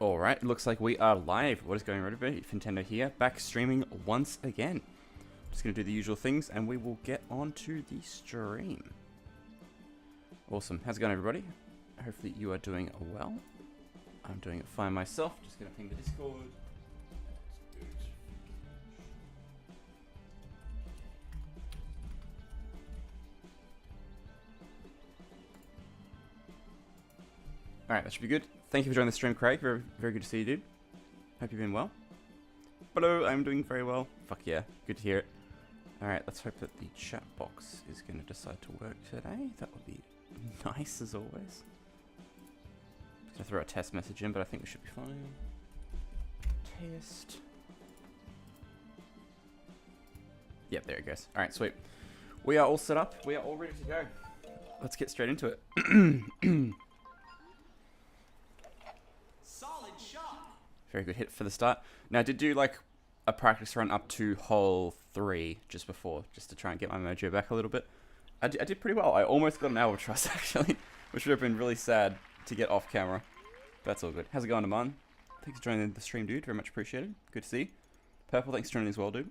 Alright, looks like we are live. What is going on, everybody? Nintendo here, back streaming once again. Just going to do the usual things, and we will get on to the stream. Awesome. How's it going, everybody? Hopefully you are doing well. I'm doing it fine myself. Just going to ping the Discord. Alright, that should be good. Thank you for joining the stream, Craig. Very, very good to see you, dude. Hope you've been well. Hello, I'm doing very well. Fuck yeah, good to hear it. Alright, let's hope that the chat box is going to decide to work today. That would be nice, as always. Just going to throw a test message in, but I think we should be fine. Test. Yep, there it goes. Alright, sweet. We are all set up. We are all ready to go. Let's get straight into it. Very good hit for the start. Now, I did do like a practice run up to hole 3 just before, just to try and get my mojo back a little bit. I did pretty well. I almost got an albatross, actually, which would have been really sad to get off camera. But that's all good. How's it going, Aman? Thanks for joining the stream, dude. Very much appreciated. Good to see you. Purple, thanks for joining as well, dude.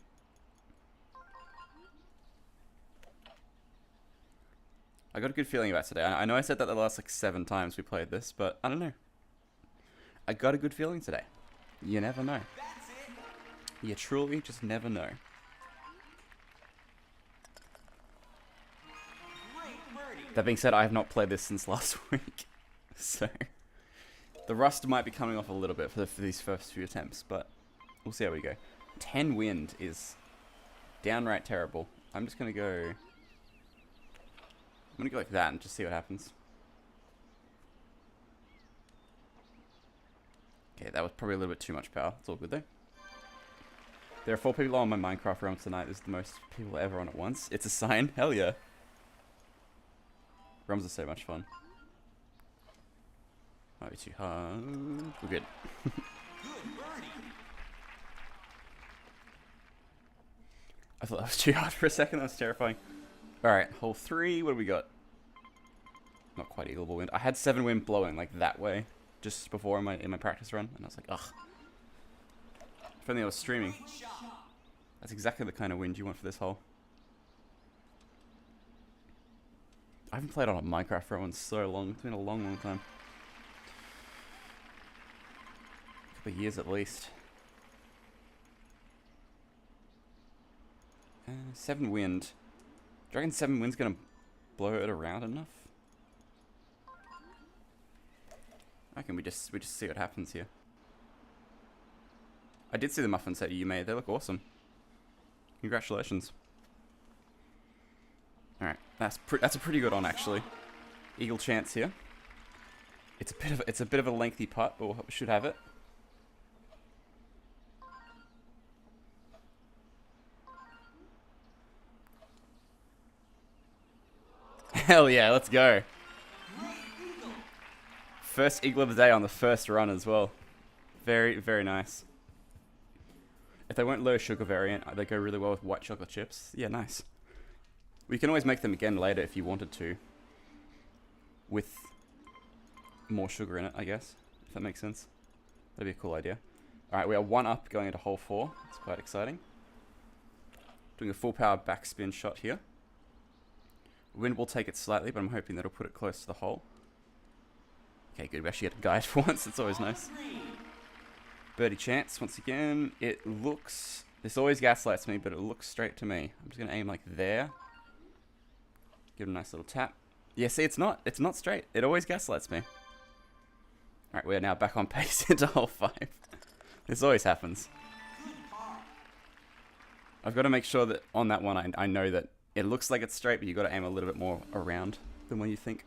I got a good feeling about today. I know I said that the last like 7 times we played this, but I don't know. I got a good feeling today. You never know. You truly just never know. That being said, I have not played this since last week. So, the rust might be coming off a little bit for these first few attempts, but we'll see how we go. 10 wind is downright terrible. I'm just going to go... I'm going to go like that and just see what happens. Okay, that was probably a little bit too much power. It's all good though. There are 4 people on my Minecraft realm tonight. This is the most people ever on at once. It's a sign. Hell yeah. Realms are so much fun. Might be too hard. We're good. I thought that was too hard for a second. That was terrifying. Alright, hole 3. What do we got? Not quite eagle wind. I had 7 wind blowing like that way just before in my practice run, and I was like, ugh. If only I was streaming. That's exactly the kind of wind you want for this hole. I haven't played on a Minecraft run in so long. It's been a long, long time. A couple of years at least. 7 wind. Do you reckon 7 wind's gonna blow it around enough? I reckon we just see what happens here. I did see the muffin set you made. They look awesome. Congratulations. All right, that's a pretty good one actually. Eagle chance here. It's a bit of a lengthy putt, but we should have it. Hell yeah, let's go. First eagle of the day on the first run as well. Very, very nice. If they weren't low sugar variant, they go really well with white chocolate chips. Yeah, nice. We can always make them again later if you wanted to. With more sugar in it, I guess. If that makes sense. That'd be a cool idea. Alright, we are 1 up going into hole 4. That's quite exciting. Doing a full power backspin shot here. Wind will take it slightly, but I'm hoping that'll put it close to the hole. Okay, good. We actually get a guide for once. It's always nice. Birdie chance once again. It looks... This always gaslights me, but it looks straight to me. I'm just going to aim like there. Give it a nice little tap. Yeah, see, it's not straight. It always gaslights me. Alright, we are now back on pace into hole 5. This always happens. I've got to make sure that on that one I know that it looks like it's straight, but you've got to aim a little bit more around than when you think.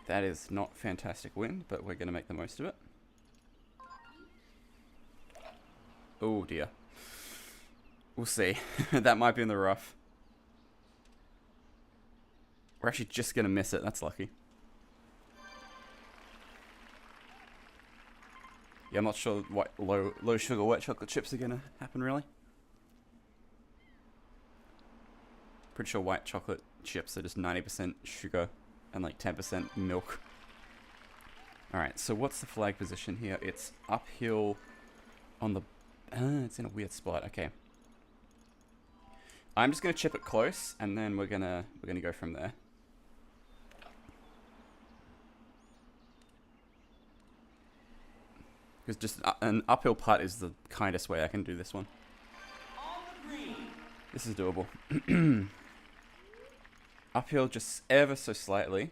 That is not fantastic wind, but we're going to make the most of it. Oh dear. We'll see. That might be in the rough. We're actually just going to miss it. That's lucky. Yeah, I'm not sure what low sugar white chocolate chips are going to happen, really. Pretty sure white chocolate chips are just 90% sugar and like 10% milk. Alright, so what's the flag position here? It's uphill on the... it's in a weird spot. Okay. I'm just going to chip it close, and then we're gonna go from there. Because just an uphill putt is the kindest way I can do this one. This is doable. Uphill just ever so slightly.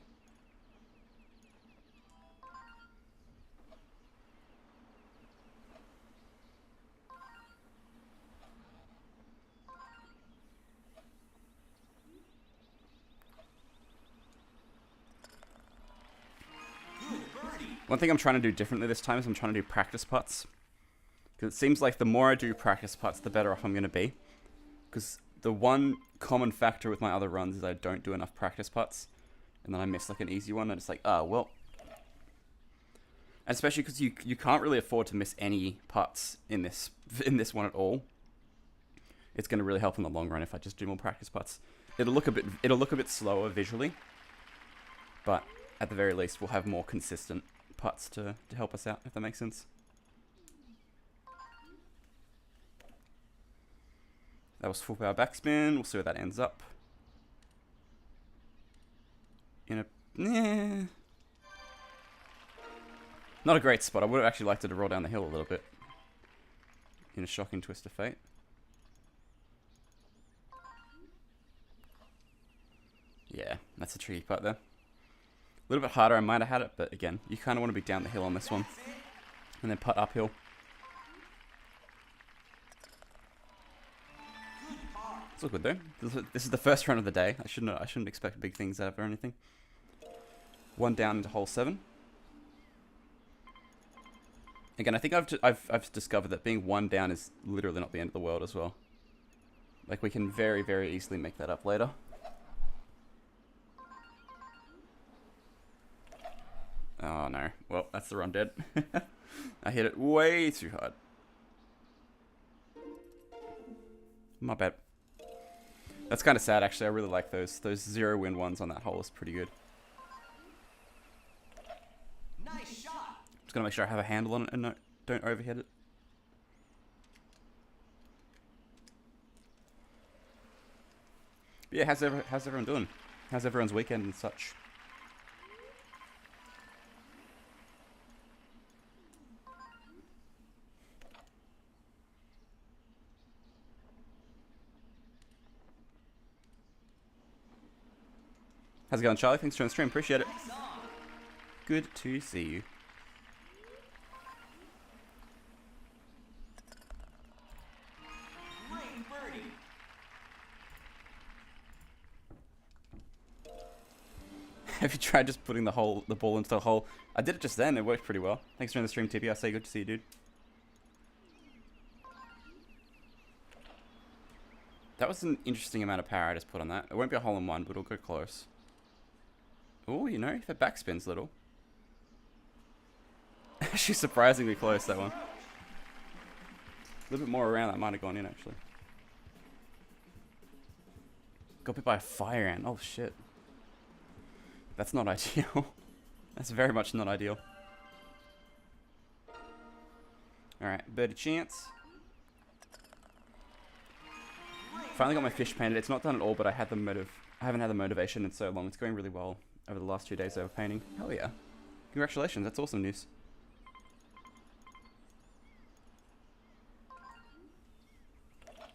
One thing I'm trying to do differently this time is I'm trying to do practice putts. Because it seems like the more I do practice putts, the better off I'm going to be. Because the one common factor with my other runs is I don't do enough practice putts. And then I miss like an easy one and it's like, oh, well. And especially because you can't really afford to miss any putts in this one at all. It's going to really help in the long run if I just do more practice putts. It'll look a bit slower visually. But at the very least, we'll have more consistent putts to help us out, if that makes sense. That was full power backspin. We'll see where that ends up. Not a great spot. I would have actually liked it to roll down the hill a little bit. In a shocking twist of fate. Yeah, that's a tricky putt there. A little bit harder, I might have had it, but again, you kind of want to be down the hill on this one. And then putt uphill. It's all good though. This is the first run of the day. I shouldn't expect big things out of it or anything. One down into hole 7. Again, I think I've discovered that being one down is literally not the end of the world as well. Like we can very, very easily make that up later. Oh no. Well, that's the run dead. I hit it way too hard. My bad. That's kind of sad actually. I really like those 0 win ones on that hole. Is pretty good. Nice shot. Just gonna make sure I have a handle on it and don't overhit it. But yeah, how's everyone doing? How's everyone's weekend and such? How's it going, Charlie? Thanks for joining the stream. Appreciate it. Good to see you. Have you tried just putting the ball into the hole? I did it just then. It worked pretty well. Thanks for joining the stream, Tippy. I say good to see you, dude. That was an interesting amount of power I just put on that. It won't be a hole in one, but it'll go close. Oh, you know, if it backspins a little. Actually, surprisingly close, that one. A little bit more around, that might have gone in, actually. Got bit by a fire ant. Oh, shit. That's not ideal. That's very much not ideal. Alright, birdie chance. Finally got my fish painted. It's not done at all, but I haven't had the motivation in so long. It's going really well over the last 2 days over painting. Hell yeah. Congratulations, that's awesome news.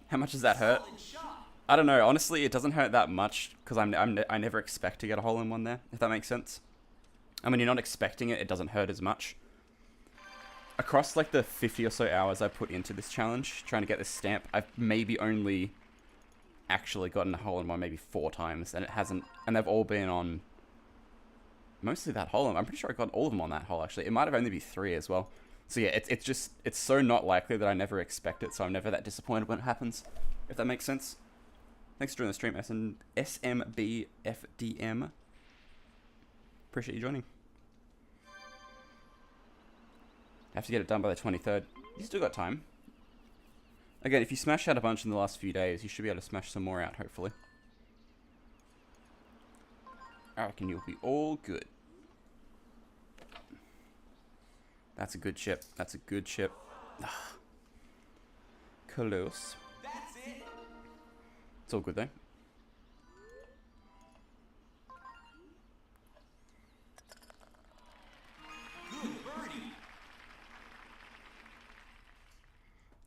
How much does that hurt? I don't know. Honestly, it doesn't hurt that much because I never expect to get a hole in one there, if that makes sense. And when you're not expecting it, it doesn't hurt as much. Across like the 50 or so hours I put into this challenge, trying to get this stamp, I've maybe only actually gotten a hole in one maybe 4 times, and it hasn't, and they've all been on mostly that hole. I'm pretty sure I got all of them on that hole, actually. It might have only been 3 as well. So yeah, it's so not likely that I never expect it, so I'm never that disappointed when it happens, if that makes sense. Thanks for joining the stream, SMBFDM. Appreciate you joining. Have to get it done by the 23rd. You still got time. Again, if you smash out a bunch in the last few days, you should be able to smash some more out, hopefully. I reckon you'll be all good. That's a good chip. That's a good chip. Close. That's it. It's all good though. Good birdie.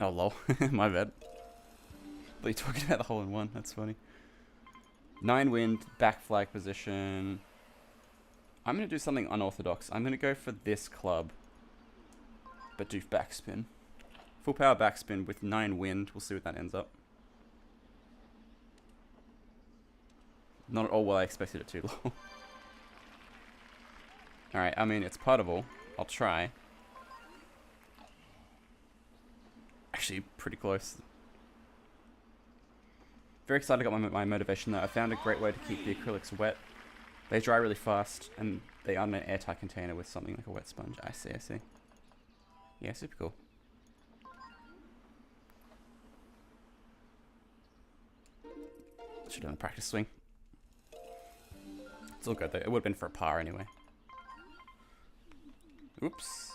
Oh lol, my bad. But you're talking about the hole in one. That's funny. 9 wind, back flag position. I'm gonna do something unorthodox. I'm gonna go for this club, but do backspin. Full power backspin with 9 wind. We'll see what that ends up. Not at all what I expected it to. Lol. Alright, I mean, it's puttable. I'll try. Actually, pretty close. Very excited I got my motivation though. I found a great way to keep the acrylics wet. They dry really fast, and they are in an airtight container with something like a wet sponge. I see, I see. Yeah, super cool. Should have done a practice swing. It's all good though. It would have been for a par anyway. Oops.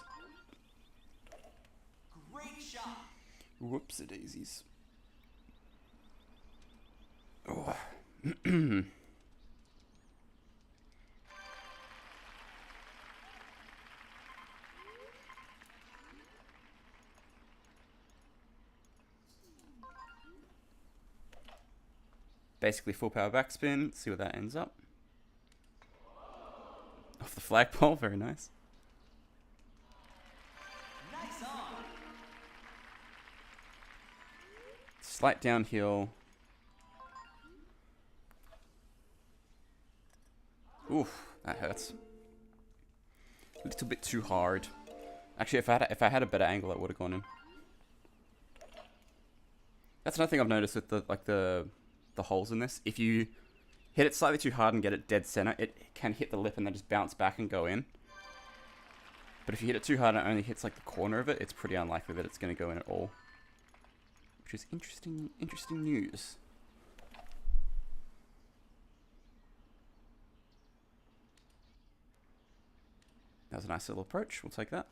Great shot. Whoopsie daisies. Oh. Basically full power backspin. See where that ends up. Off the flagpole. Very nice. Nice on. Slight downhill. Oof, that hurts. A little bit too hard. Actually, if I had a better angle, that would have gone in. That's another thing I've noticed with the holes in this. If you hit it slightly too hard and get it dead center, it can hit the lip and then just bounce back and go in. But if you hit it too hard and it only hits like the corner of it, it's pretty unlikely that it's going to go in at all. Which is interesting news. That was a nice little approach. We'll take that.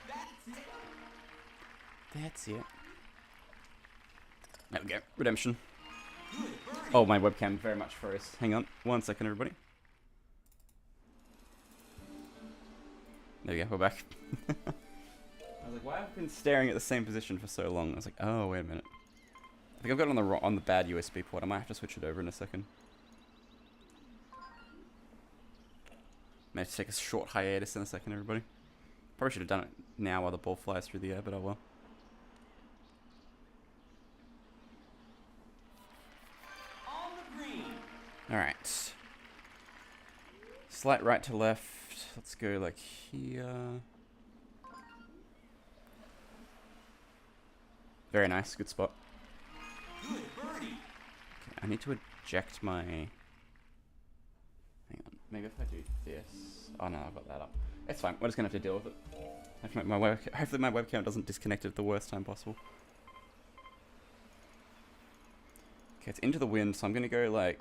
That's it. That's it. There we go. Redemption. Good birdie. Oh, my webcam very much froze. Hang on. 1 second, everybody. There we go. We're back. I was like, why have I been staring at the same position for so long? I was like, oh, wait a minute. I think I've got it on the bad USB port. I might have to switch it over in a second. May have to take a short hiatus in a second, everybody. Probably should have done it now while the ball flies through the air, but oh well. On the green. Alright. Slight right to left. Let's go like here. Very nice. Good spot. Good birdie. Okay, I need to eject my... Hang on. Maybe if I do this... Oh no, I've got that up. It's fine. We're just going to have to deal with it. Hopefully my webcam doesn't disconnect at the worst time possible. Okay, it's into the wind, so I'm going to go like...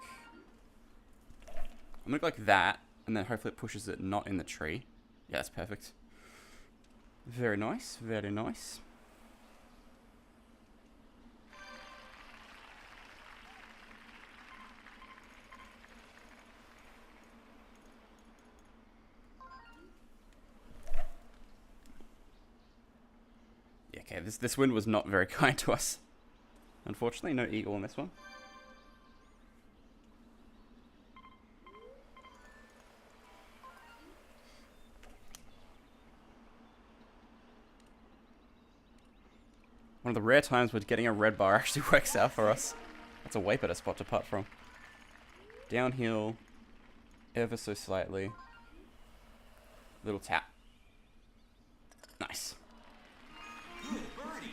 I'm going to go like that, and then hopefully it pushes it not in the tree. Yeah, that's perfect. Very nice, very nice. Yeah, okay, this wind was not very kind to us. Unfortunately, no eagle on this one. One of the rare times where getting a red bar actually works out for us. That's a way better spot to putt from. Downhill, ever so slightly. Little tap. Nice. Good birdie.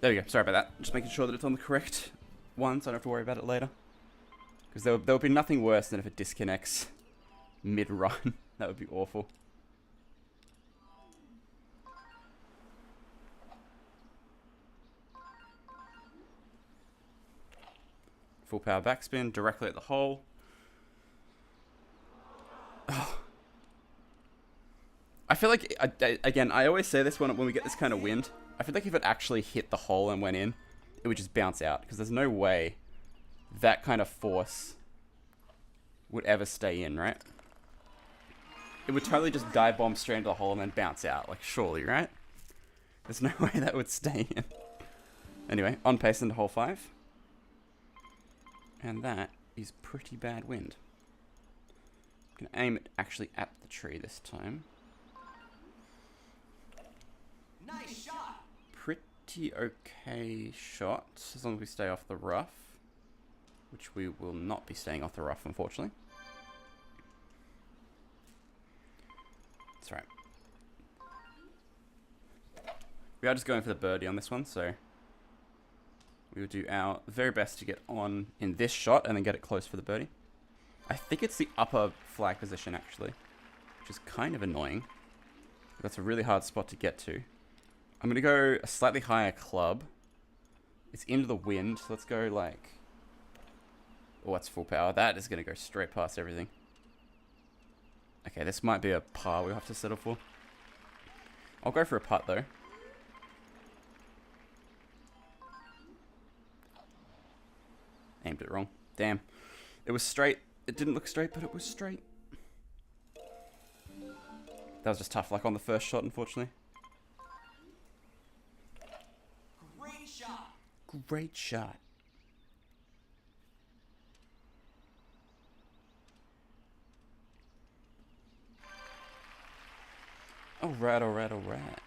There we go. Sorry about that. Just making sure that it's on the correct one, so I don't have to worry about it later. Because there would be nothing worse than if it disconnects mid-run. That would be awful. Full power backspin directly at the hole. Oh. I feel like, again, I always say this when we get this kind of wind. I feel like if it actually hit the hole and went in, it would just bounce out. Because there's no way that kind of force would ever stay in, right? It would totally just dive bomb straight into the hole and then bounce out. Like, surely, right? There's no way that would stay in. Anyway, on pace into hole 5. And that is pretty bad wind. I'm going to aim it actually at the tree this time. Nice shot. Pretty okay shot, as long as we stay off the rough. Which we will not be staying off the rough, unfortunately. That's right. We are just going for the birdie on this one, so we will do our very best to get on in this shot and then get it close for the birdie. I think it's the upper flag position, actually, which is kind of annoying. That's a really hard spot to get to. I'm going to go a slightly higher club. It's into the wind, so let's go like... Oh, that's full power. That is going to go straight past everything. Okay, this might be a par we'll have to settle for. I'll go for a putt, though. Aimed it wrong. Damn. It was straight. It didn't look straight, but it was straight. That was just tough luck on the first shot, unfortunately. Great shot. Great shot. Alright, alright, alright.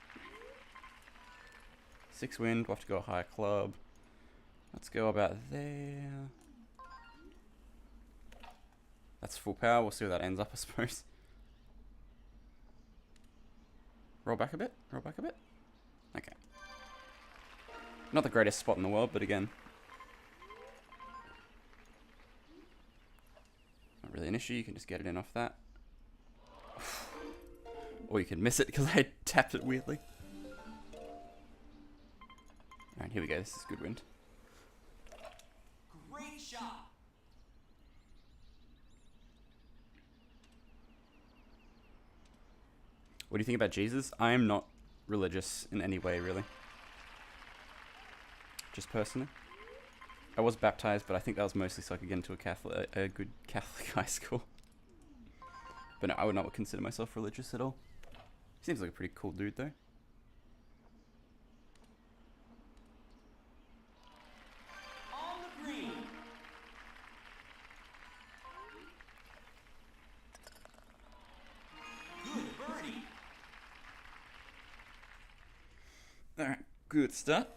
6 wind, we'll have to go a higher club. Let's go about there. That's full power, we'll see where that ends up, I suppose. Roll back a bit, roll back a bit. Okay. Not the greatest spot in the world, but again. Not really an issue, you can just get it in off that. Or you can miss it because I tapped it weirdly. Alright, here we go. This is good wind. Great shot. What do you think about Jesus? I am not religious in any way, really. Just personally. I was baptized, but I think that was mostly so I could get into a good Catholic high school. But no, I would not consider myself religious at all. Seems like a pretty cool dude, though. On the green. Good birdie. Alright, good start.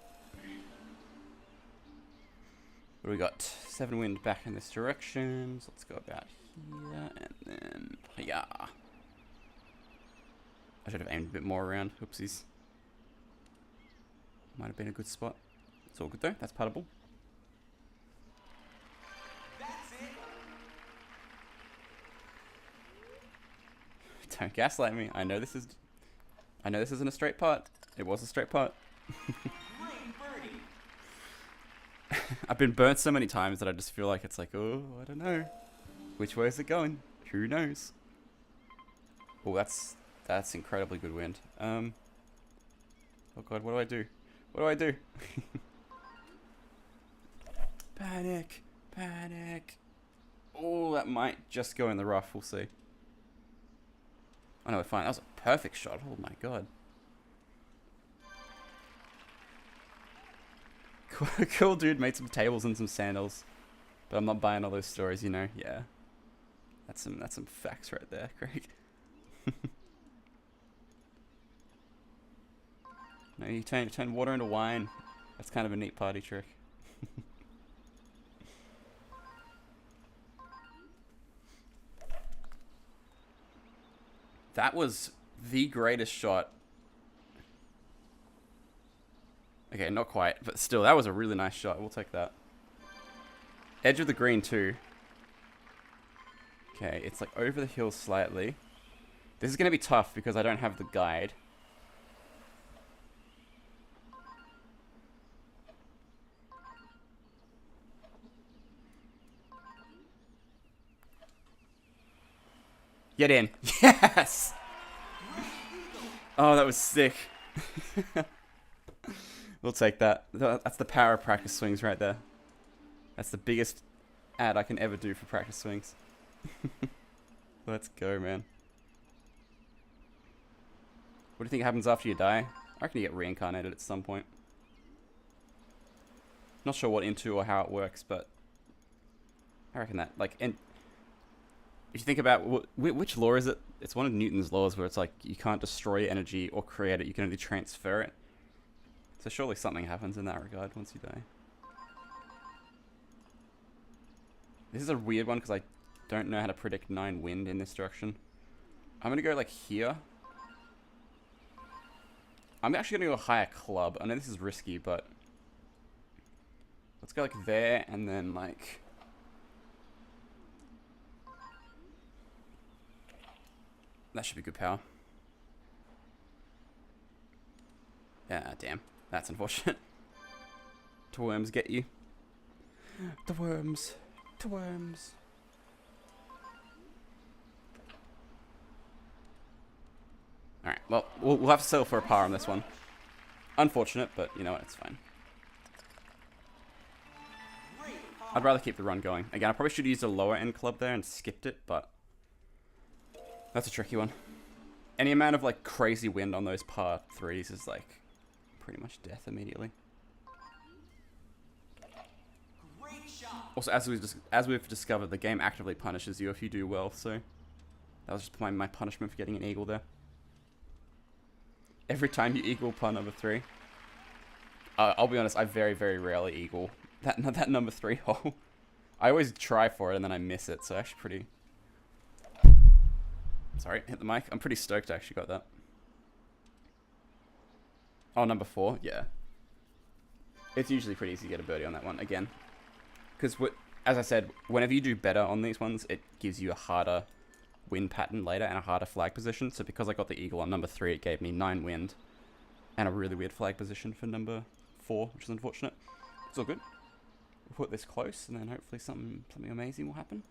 What do we got? 7 wind back in this direction. So let's go about here and then yeah. I should have aimed a bit more around. Oopsies. Might have been a good spot. It's all good though. That's puttable. That's it. Don't gaslight me. I know this isn't a straight putt. It was a straight putt. Great birdie. I've been burnt so many times that I just feel like it's like, oh, I don't know. Which way is it going? Who knows? Oh, that's incredibly good wind. Oh god, what do I do? What do I do? Panic! Panic! Oh, that might just go in the rough. We'll see. Oh no, we're fine. That was a perfect shot. Oh my god. Cool dude made some tables and some sandals. But I'm not buying all those stories, you know? Yeah. That's some facts right there, Craig. No, you turn water into wine. That's kind of a neat party trick. That was the greatest shot. Okay, not quite, but still, that was a really nice shot. We'll take that. Edge of the green too. Okay, it's like over the hill slightly. This is going to be tough because I don't have the guide. Get in. Yes! Oh, that was sick. We'll take that. That's the power of practice swings right there. That's the biggest ad I can ever do for practice swings. Let's go, man. What do you think happens after you die? I reckon you get reincarnated at some point. Not sure what into or how it works, but I reckon that, like, and if you think about which law is it? It's one of Newton's laws where it's like you can't destroy energy or create it, you can only transfer it. So surely something happens in that regard once you die. This is a weird one because I don't know how to predict 9 wind in this direction. I'm going to go like here. I'm actually going to go a higher club. I know this is risky, but let's go like there and then like... That should be good power. Yeah, damn. That's unfortunate. The worms get you. The worms. The worms. Alright, well, we'll have to settle for a par on this one. Unfortunate, but you know what, it's fine. I'd rather keep the run going. Again, I probably should have used a lower end club there and skipped it, but that's a tricky one. Any amount of like crazy wind on those par 3s is like pretty much death immediately. Also, as we've discovered, the game actively punishes you if you do well, so that was just my punishment for getting an eagle there. Every time you eagle par number 3. I'll be honest, I very, very rarely eagle that number 3 hole. I always try for it and then I miss it, so actually pretty... Sorry, hit the mic. I'm pretty stoked I actually got that. Oh, number 4? Yeah. It's usually pretty easy to get a birdie on that one, again. Because, as I said, whenever you do better on these ones, it gives you a harder wind pattern later and a harder flag position. So because I got the eagle on number 3, it gave me 9 wind and a really weird flag position for number 4, which is unfortunate. It's all good. We'll put this close, and then hopefully something amazing will happen.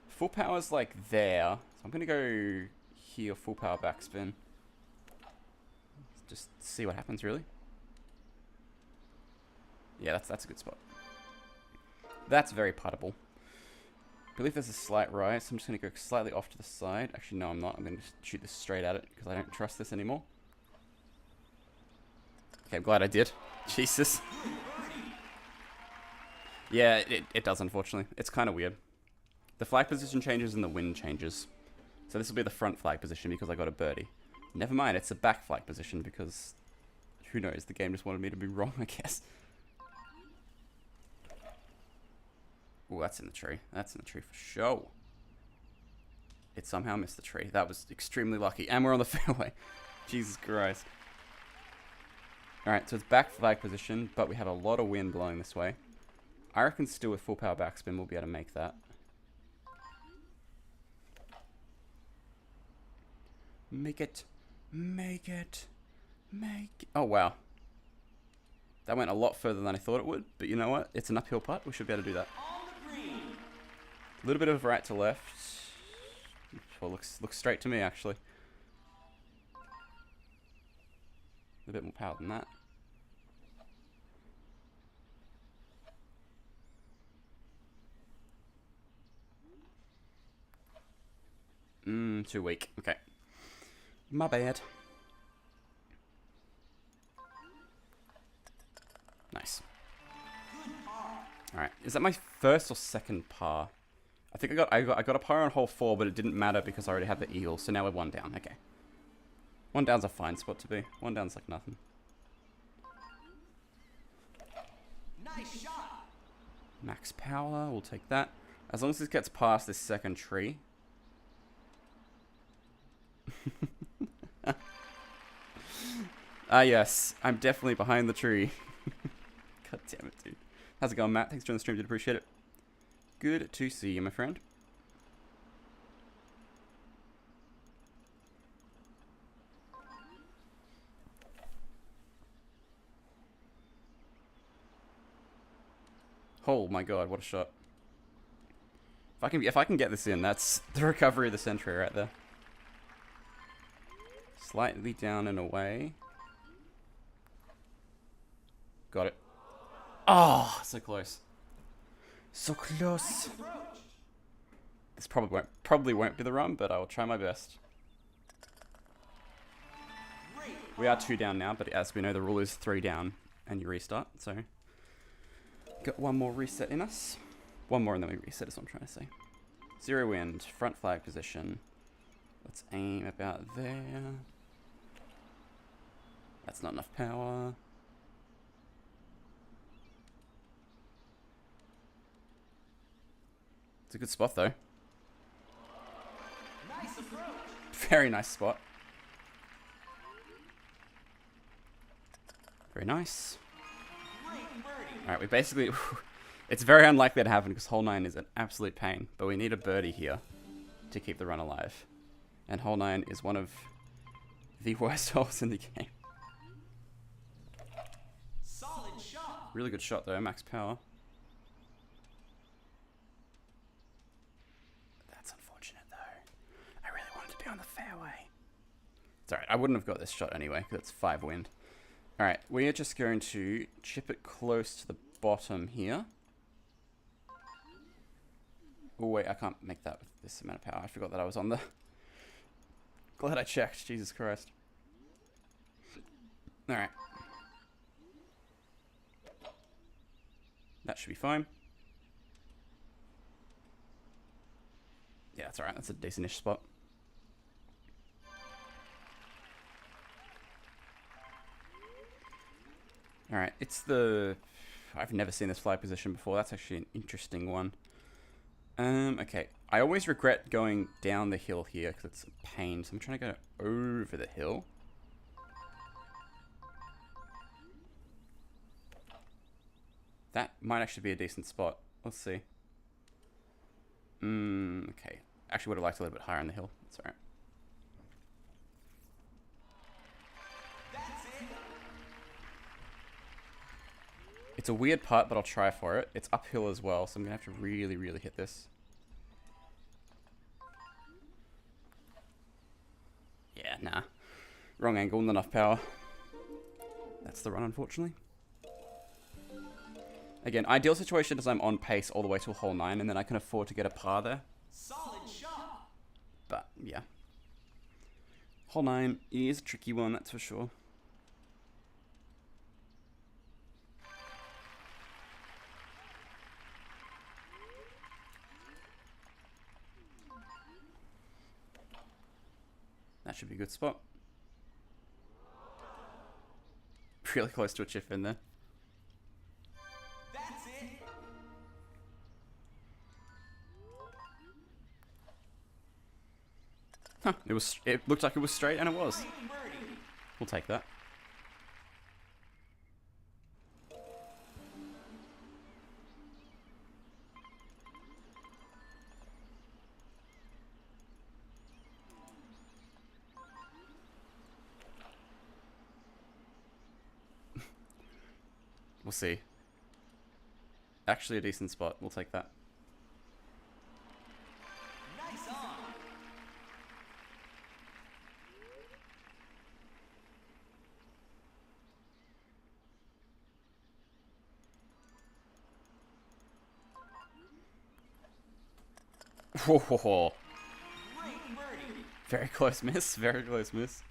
Full power's like there, so I'm gonna go here, full power backspin. Just see what happens, really. Yeah, that's a good spot. That's very puttable. I believe there's a slight rise, so I'm just gonna go slightly off to the side. Actually, no, I'm not. I'm gonna just shoot this straight at it because I don't trust this anymore. Okay, I'm glad I did. Jesus. Yeah, it does, unfortunately. It's kind of weird. The flag position changes and the wind changes. So this will be the front flag position because I got a birdie. Never mind, it's a back flag position because... Who knows, the game just wanted me to be wrong, I guess. Oh, that's in the tree. That's in the tree for sure. It somehow missed the tree. That was extremely lucky. And we're on the fairway. Jesus Christ. Alright, so it's back flag position, but we have a lot of wind blowing this way. I reckon still with full power backspin we'll be able to make that. Make it. Make it. Make it. Oh, wow. That went a lot further than I thought it would, but you know what? It's an uphill putt. We should be able to do that. A little bit of right to left. Well, looks straight to me, actually. A bit more power than that. Too weak. Okay. My bad. Nice. Alright. Is that my first or second par? I think I got a par on hole 4, but it didn't matter because I already had the eagle, so now we're 1 down. Okay. 1 down's a fine spot to be. 1 down's like nothing. Nice shot. Max power, we'll take that. As long as this gets past this second tree. Ah, yes. I'm definitely behind the tree. God damn it, dude. How's it going, Matt? Thanks for joining the stream, dude. Appreciate it. Good to see you, my friend. Oh my god, what a shot. If I can get this in, that's the recovery of the century right there. Slightly down and away. Got it. Oh, so close. So close. This probably won't be the run, but I will try my best. We are 2 down now, but as we know, the rule is 3 down and you restart. So got one more reset in us. One more and then we reset is what I'm trying to say. 0 wind, front flag position. Let's aim about there. That's not enough power. It's a good spot though. Nice approach. Very nice spot. Very nice. Alright, we basically... It's very unlikely to happen because hole 9 is an absolute pain. But we need a birdie here to keep the run alive. And hole 9 is one of the worst holes in the game. Solid shot. Really good shot though, max power. That's unfortunate though. I really wanted to be on the fairway. It's alright, I wouldn't have got this shot anyway because it's 5 wind. Alright, we are just going to chip it close to the bottom here. Oh wait, I can't make that with this amount of power. I forgot that I was on the... Glad I checked, Jesus Christ. Alright. That should be fine. Yeah, that's alright, that's a decent-ish spot. Alright, it's the... I've never seen this flag position before. That's actually an interesting one. Okay. I always regret going down the hill here because it's a pain. So I'm trying to go over the hill. That might actually be a decent spot. Let's see. Okay. Actually would have liked a little bit higher on the hill. That's alright. It's a weird putt, but I'll try for it. It's uphill as well, so I'm going to have to really, really hit this. Yeah, nah. Wrong angle, not enough power. That's the run, unfortunately. Again, ideal situation is I'm on pace all the way to hole 9, and then I can afford to get a par there. Solid shot. But, yeah. Hole 9 is a tricky one, that's for sure. That should be a good spot. Really close to a chip in there. That's it. Huh, it looked like it was straight, and it was. Birdie. We'll take that. We'll see. Actually a decent spot. We'll take that. Nice on. Whoa. Great birdie. Very close miss. Very close miss.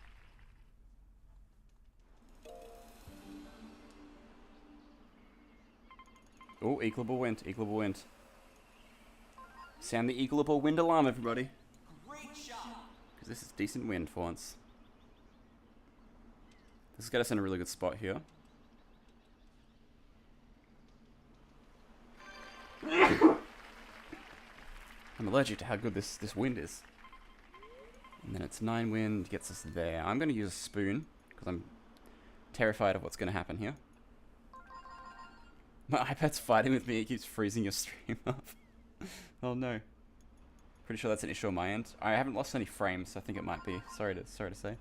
Oh, equalable wind. Equalable wind. Sound the equalable wind alarm, everybody. Great shot. Because this is decent wind for once. This has got us in a really good spot here. I'm allergic to how good this wind is. And then it's 9 wind, gets us there. I'm going to use a spoon, because I'm terrified of what's going to happen here. My iPad's fighting with me. It keeps freezing your stream up. Oh no. Pretty sure that's an issue on my end. I haven't lost any frames, so I think it might be. Sorry to say.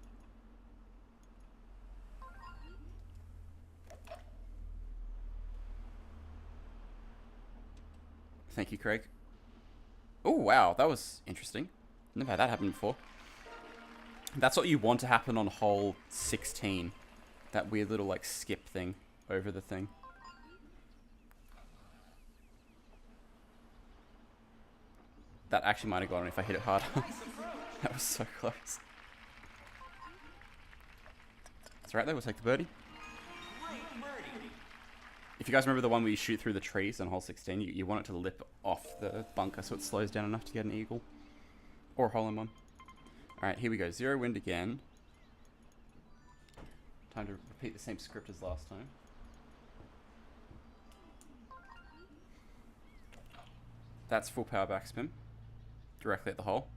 Thank you, Craig. Oh wow, that was interesting. Never had that happen before. That's what you want to happen on hole 16. That weird little like skip thing over the thing. That actually might have gone if I hit it harder. That was so close. That's right, though. We'll take the birdie. Great birdie. If you guys remember the one where you shoot through the trees on hole 16, you want it to lip off the bunker so it slows down enough to get an eagle. Or a hole in one. Alright, here we go. 0 wind again. Time to repeat the same script as last time. That's full power backspin. Directly at the hole.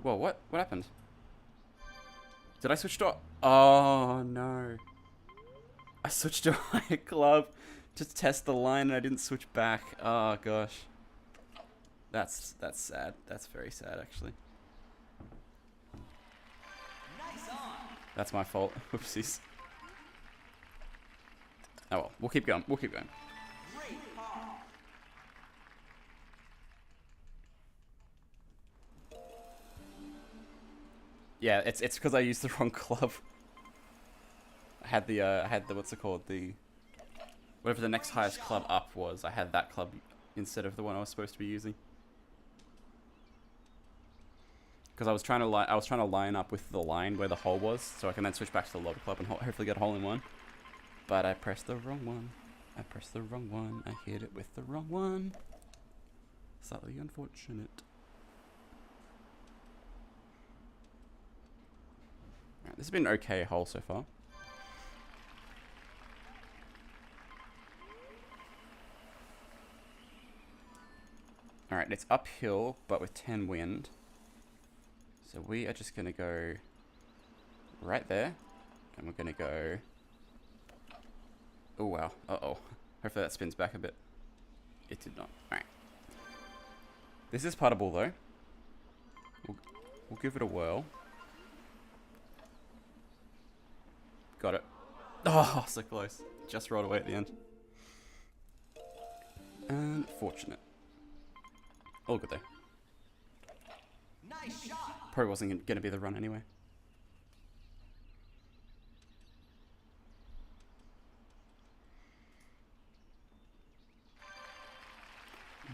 Whoa, what? What happened? Did I switch to... Oh, no. I switched to my club to test the line and I didn't switch back. Oh, gosh. That's sad. That's very sad, actually. Nice on. That's my fault. Whoopsies. Oh, well. We'll keep going. We'll keep going. Great par. Yeah, it's because I used the wrong club. I had the what's it called, the whatever the next highest club up was. I had that club instead of the one I was supposed to be using. Because I was trying to line up with the line where the hole was, so I can then switch back to the lower club and hopefully get a hole in one. But I pressed the wrong one. I pressed the wrong one. I hit it with the wrong one. Slightly unfortunate. Right, this has been an okay hole so far. Alright, it's uphill, but with 10 wind. So we are just going to go right there. And we're going to go... Oh, wow. Uh-oh. Hopefully that spins back a bit. It did not. Alright. This is puttable, though. We'll give it a whirl. Got it. Oh, so close. Just rolled away at the end. Unfortunate. All good, though. Nice shot. Probably wasn't going to be the run anyway.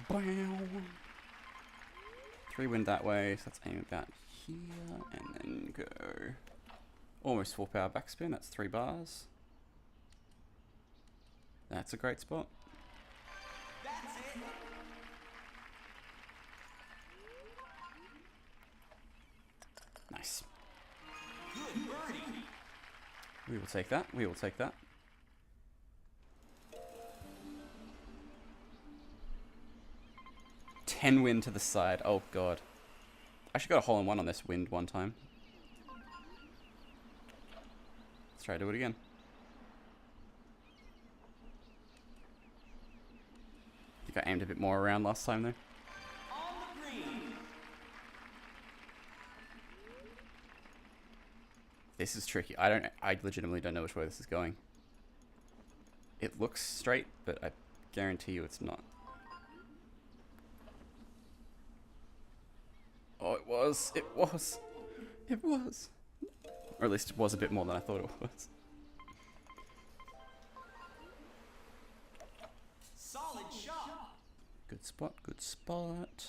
Bow. 3 wind that way, so let's aim about here, and then go almost full power backspin. That's 3 bars. That's a great spot. That's it. Nice. Good birdie. We will take that. We will take that. Ten wind to the side. Oh god. I actually got a hole in one on this wind one time. Let's try to do it again. I think I aimed a bit more around last time though. On the green. This is tricky. I legitimately don't know which way this is going. It looks straight, but I guarantee you it's not. Oh, it was. It was. It was. Or at least it was a bit more than I thought it was. Solid shot. Good spot, good spot.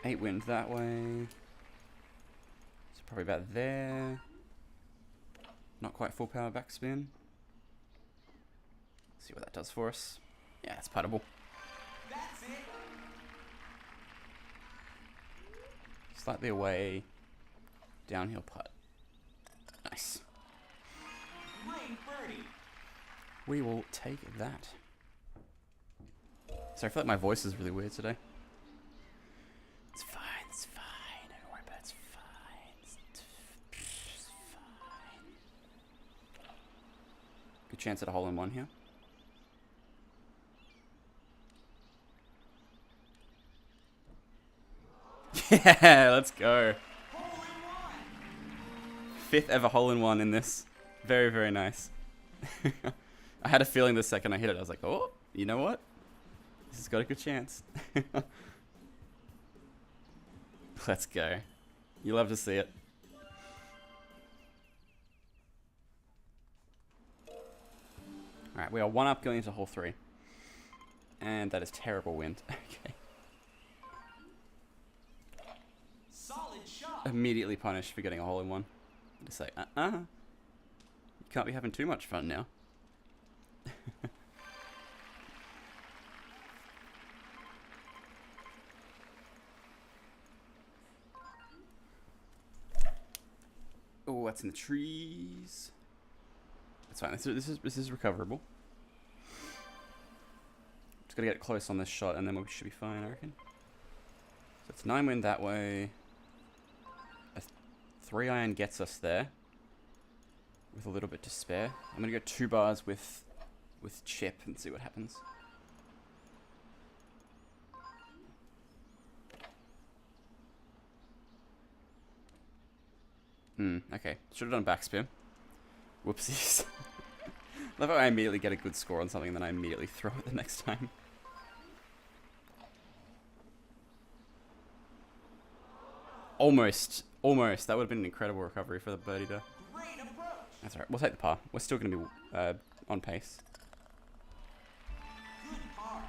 Eight wind that way. It's probably about there. Not quite full power backspin. See what that does for us. Yeah, it's puttable. That's it. Slightly away. Downhill putt. Nice. Great birdie. We will take that. So I feel like my voice is really weird today. Good chance at a hole-in-one here. Yeah, let's go. Fifth ever hole-in-one in this. Very, very nice. I had a feeling the second I hit it, I was like, oh, you know what? This has got a good chance. Let's go. You love to see it. Alright, we are one up going into hole 3. And that is terrible wind. Okay. Solid shot. Immediately punished for getting a hole-in-one. Just say, you can't be having too much fun now. Oh, that's in the trees. That's fine. This is recoverable. Just gotta get close on this shot, and then we should be fine, I reckon. So it's 9 wind that way. A 3 iron gets us there with a little bit to spare. I'm gonna go 2 bars with chip and see what happens. Okay. Should have done backspin. Whoopsies. Love how I immediately get a good score on something and then I immediately throw it the next time. Almost. Almost. That would have been an incredible recovery for the birdie there. Great approach. That's alright. We'll take the par. We're still going to be on pace. Good par.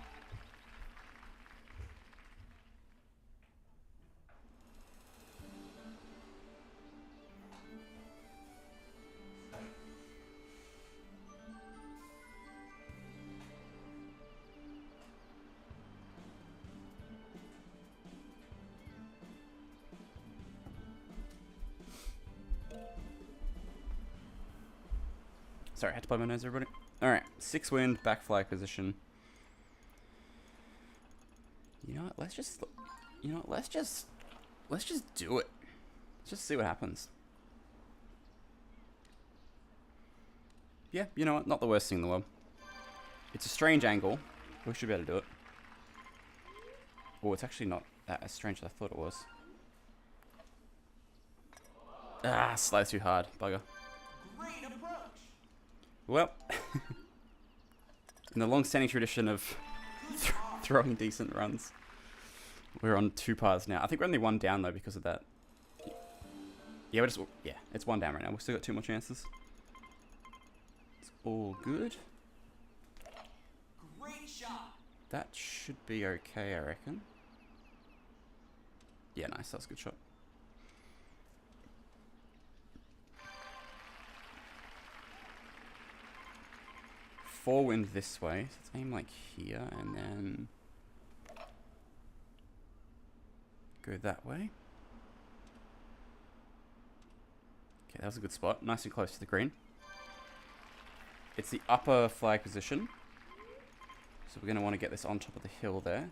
Sorry, I had to blow my nose, everybody. Alright, 6 wind, back flag position. You know what? Let's just do it. Let's just see what happens. Yeah, you know what? Not the worst thing in the world. It's a strange angle. We should be able to do it. Oh, it's actually not that as strange as I thought it was. Ah, slides too hard. Bugger. Great approach. Well, in the long-standing tradition of throwing decent runs, we're on 2 pars now. I think we're only 1 down though because of that. Yeah, it's 1 down right now. We've still got 2 more chances. It's all good. Great shot. That should be okay, I reckon. Yeah, nice. That was a good shot. 4 wind this way. So let's aim like here and then go that way. Okay, that was a good spot. Nice and close to the green. It's the upper flag position. So we're going to want to get this on top of the hill there.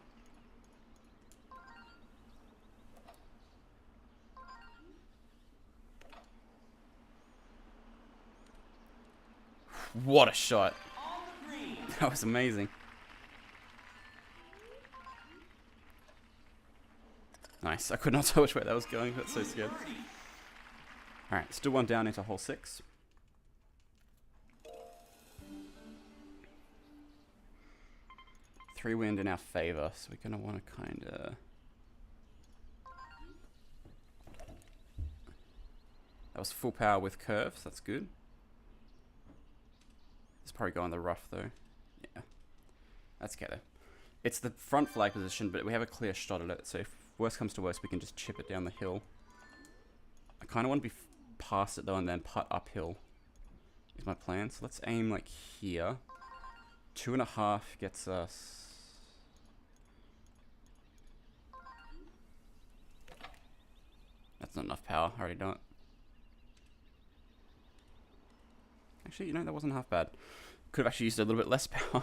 What a shot. That was amazing. Nice. I could not tell which way that was going. That's so scared. Alright, still 1 down into hole 6. Three wind in our favor, so we're going to want to kind of... That was full power with curves. That's good. It's probably going the rough though. Yeah. That's okay though. It's the front flag position, but we have a clear shot at it, so if worst comes to worst, we can just chip it down the hill. I kind of want to be past it though and then putt uphill is my plan. So let's aim like here. 2.5 gets us... That's not enough power. I already know it. Actually, you know, that wasn't half bad. Could have actually used a little bit less power.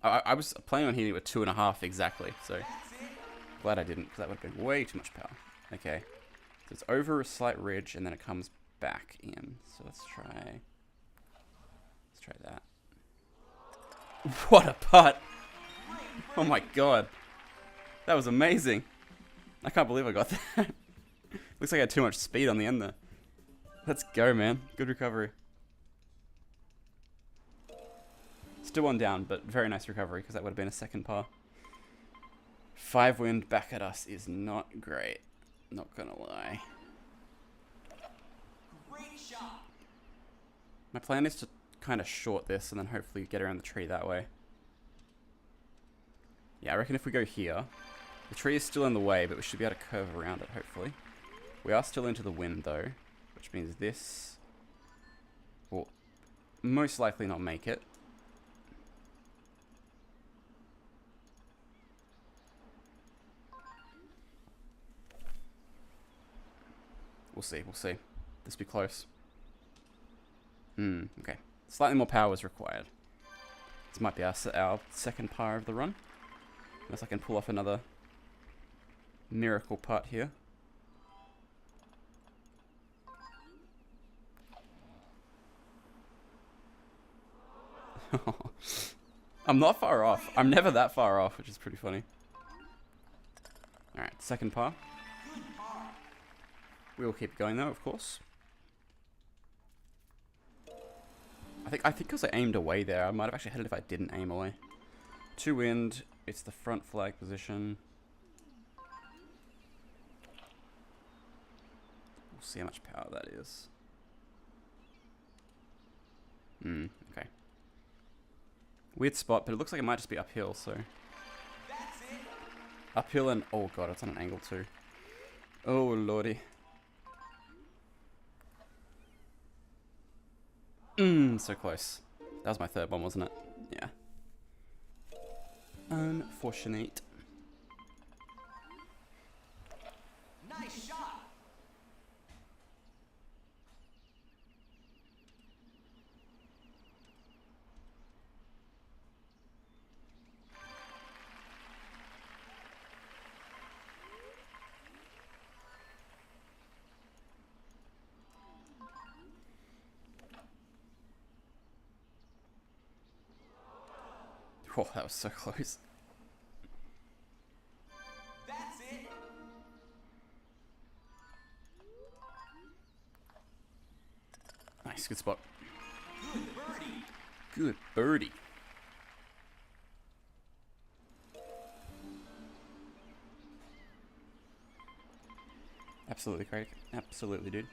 I was planning on hitting it with 2.5 exactly, so glad I didn't, because that would have been way too much power. Okay, so it's over a slight ridge, and then it comes back in. So let's try that. What a putt! Oh my god. That was amazing. I can't believe I got that. Looks like I had too much speed on the end there. Let's go, man. Good recovery. Still one down, but very nice recovery because that would have been a second par. 5 wind back at us is not great. Not gonna lie. Great shot. My plan is to kind of short this and then hopefully get around the tree that way. Yeah, I reckon if we go here, the tree is still in the way, but we should be able to curve around it, hopefully. We are still into the wind, though, which means this will most likely not make it. We'll see, we'll see. This will be close. Okay. Slightly more power is required. This might be our second par of the run. Unless I can pull off another miracle putt here. I'm not far off. I'm never that far off, which is pretty funny. Alright, second par. Good par. We will keep going though, of course. I think because I aimed away there, I might have actually hit it if I didn't aim away. 2 wind, it's the front flag position. We'll see how much power that is. Okay. Weird spot, but it looks like it might just be uphill, so. That's it. Uphill and, oh god, it's on an angle too. Oh lordy. So close. That was my third one, wasn't it? Yeah. Unfortunate. Nice shot. Oh, that was so close. That's it. Nice, good spot. Good birdie. Good birdie. Absolutely, Craig. Absolutely, dude.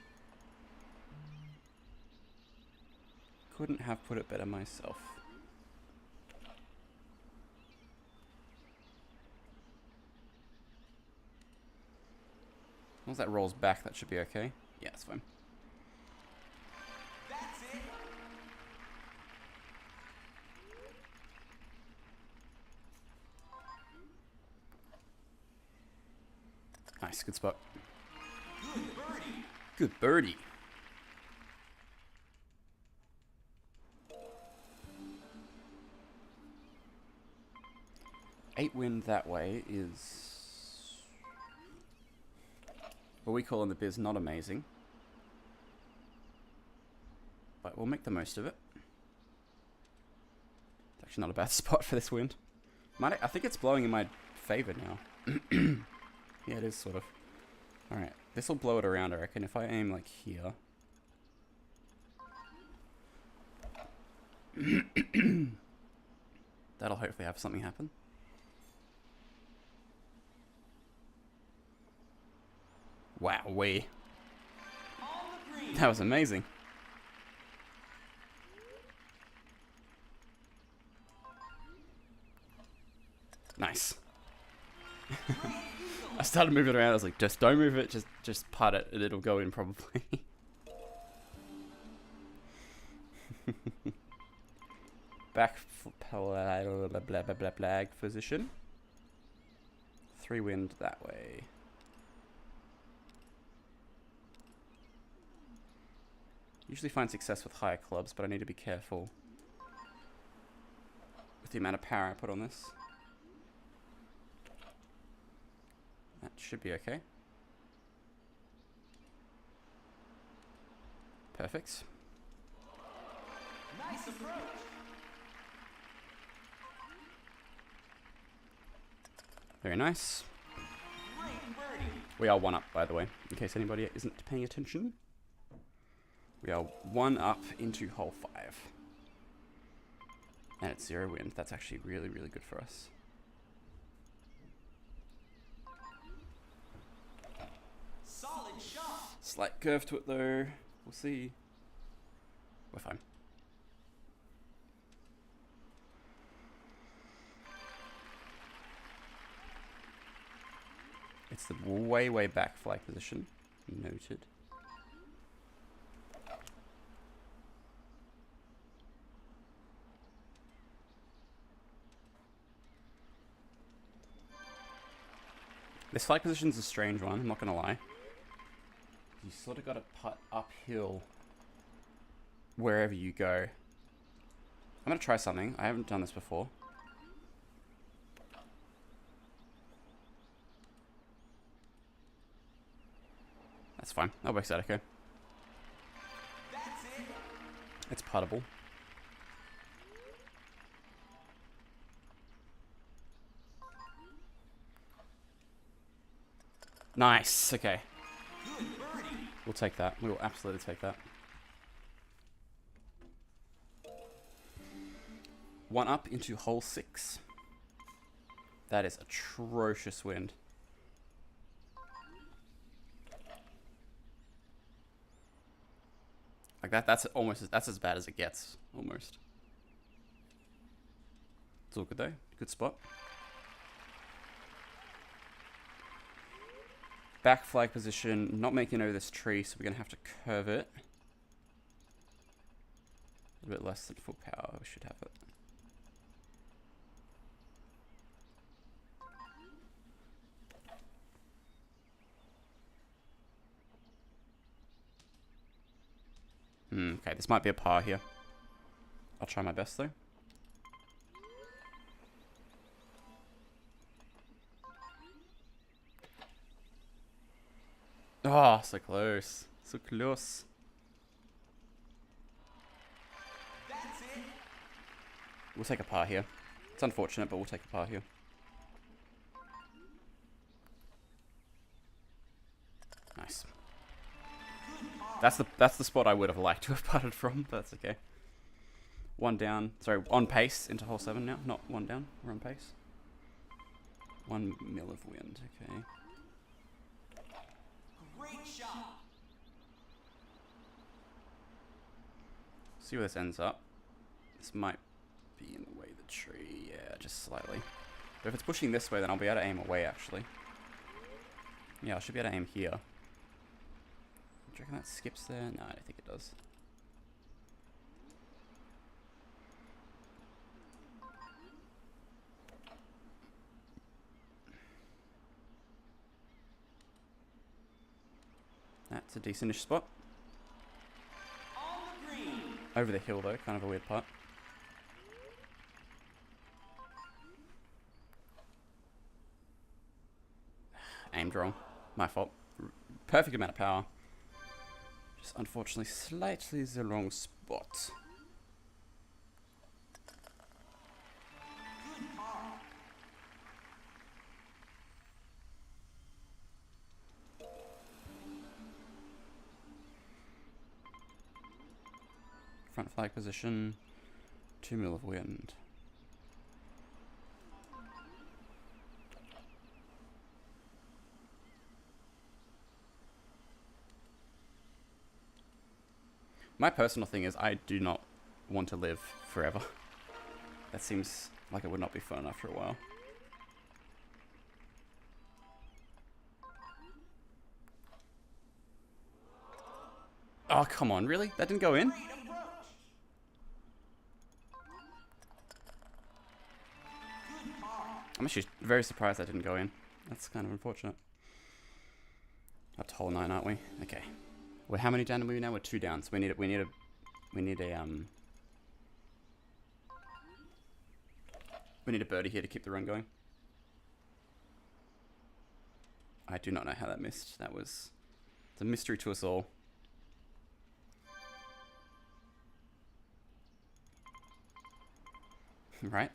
Couldn't have put it better myself. Once that rolls back, that should be okay. Yeah, it's fine. That's it. Nice, good spot. Good birdie. Good birdie. Eight wind that way is what we call in the biz not amazing. But we'll make the most of it. It's actually not a bad spot for this wind. I think it's blowing in my favor now. Yeah, it is sort of. Alright, this will blow it around, I reckon. If I aim like here. That'll hopefully have something happen. Wow, On the green. that was amazing. Nice. I started moving around. I was like, just don't move it. Just putt it, and it'll go in probably. Back flag position. 3 wind that way. Usually find success with higher clubs, but I need to be careful with the amount of power I put on this. That should be okay. Perfect. Nice approach. Very nice. Great birdie. We are 1 up, by the way, in case anybody isn't paying attention. We are 1 up into hole 5. And it's 0 wind. That's actually really, really good for us. Solid shot. Slight curve to it though. We'll see. We're fine. It's the way, way back flag position. Noted. This flag position's a strange one, I'm not gonna lie. You sort of got to putt uphill wherever you go. I'm gonna try something. I haven't done this before. That's fine. That works out okay. That's it. It's puttable. Nice. Okay. Good birdie. We'll take that. We will absolutely take that. 1 up into hole 6. That is atrocious wind. Like that's as bad as it gets, almost. It's all good though. Good spot. Back flag position, not making over this tree, so we're gonna have to curve it. A bit less than full power, we should have it. Okay, this might be a par here. I'll try my best though. Oh, so close. So close. That's it. We'll take a par here. It's unfortunate, but we'll take a par here. Nice. That's the spot I would have liked to have putted from, but that's okay. 1 down. Sorry, on pace into hole 7 now. Not 1 down. We're on pace. 1 mil of wind. Okay. Great shot. See where this ends up. This might be in the way of the tree. Yeah, just slightly. But if it's pushing this way, then I'll be able to aim away, actually. Yeah, I should be able to aim here. Do you reckon that skips there? No, I don't think it does. That's a decentish spot. On the green. Over the hill, though. Kind of a weird putt. Aimed wrong. My fault. Perfect amount of power. Just unfortunately slightly the wrong spot. Good par. Front flag position. 2 mil of wind. My personal thing is I do not want to live forever. That seems like it would not be fun after a while. Oh, come on, really? That didn't go in? Great approach. Good par. I'm actually very surprised that didn't go in. That's kind of unfortunate. Up to hole 9, aren't we? Okay. Well, how many down are we now? We're 2 down, so we need a birdie here to keep the run going. I do not know how that missed. It's a mystery to us all. Right?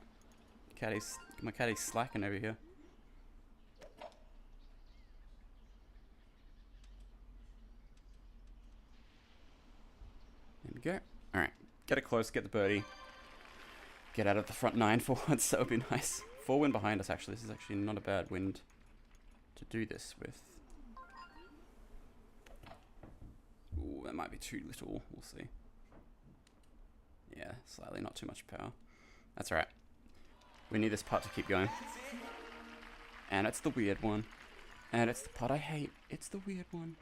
My caddy's slacking over here. we go. Alright, get it close, get the birdie. Get out of the front 9 for once, that would be nice. 4 wind behind us, actually. This is actually not a bad wind to do this with. Ooh, that might be too little. We'll see. Yeah, slightly, not too much power. That's alright. We need this putt to keep going. And it's the weird one. And it's the putt I hate. It's the weird one.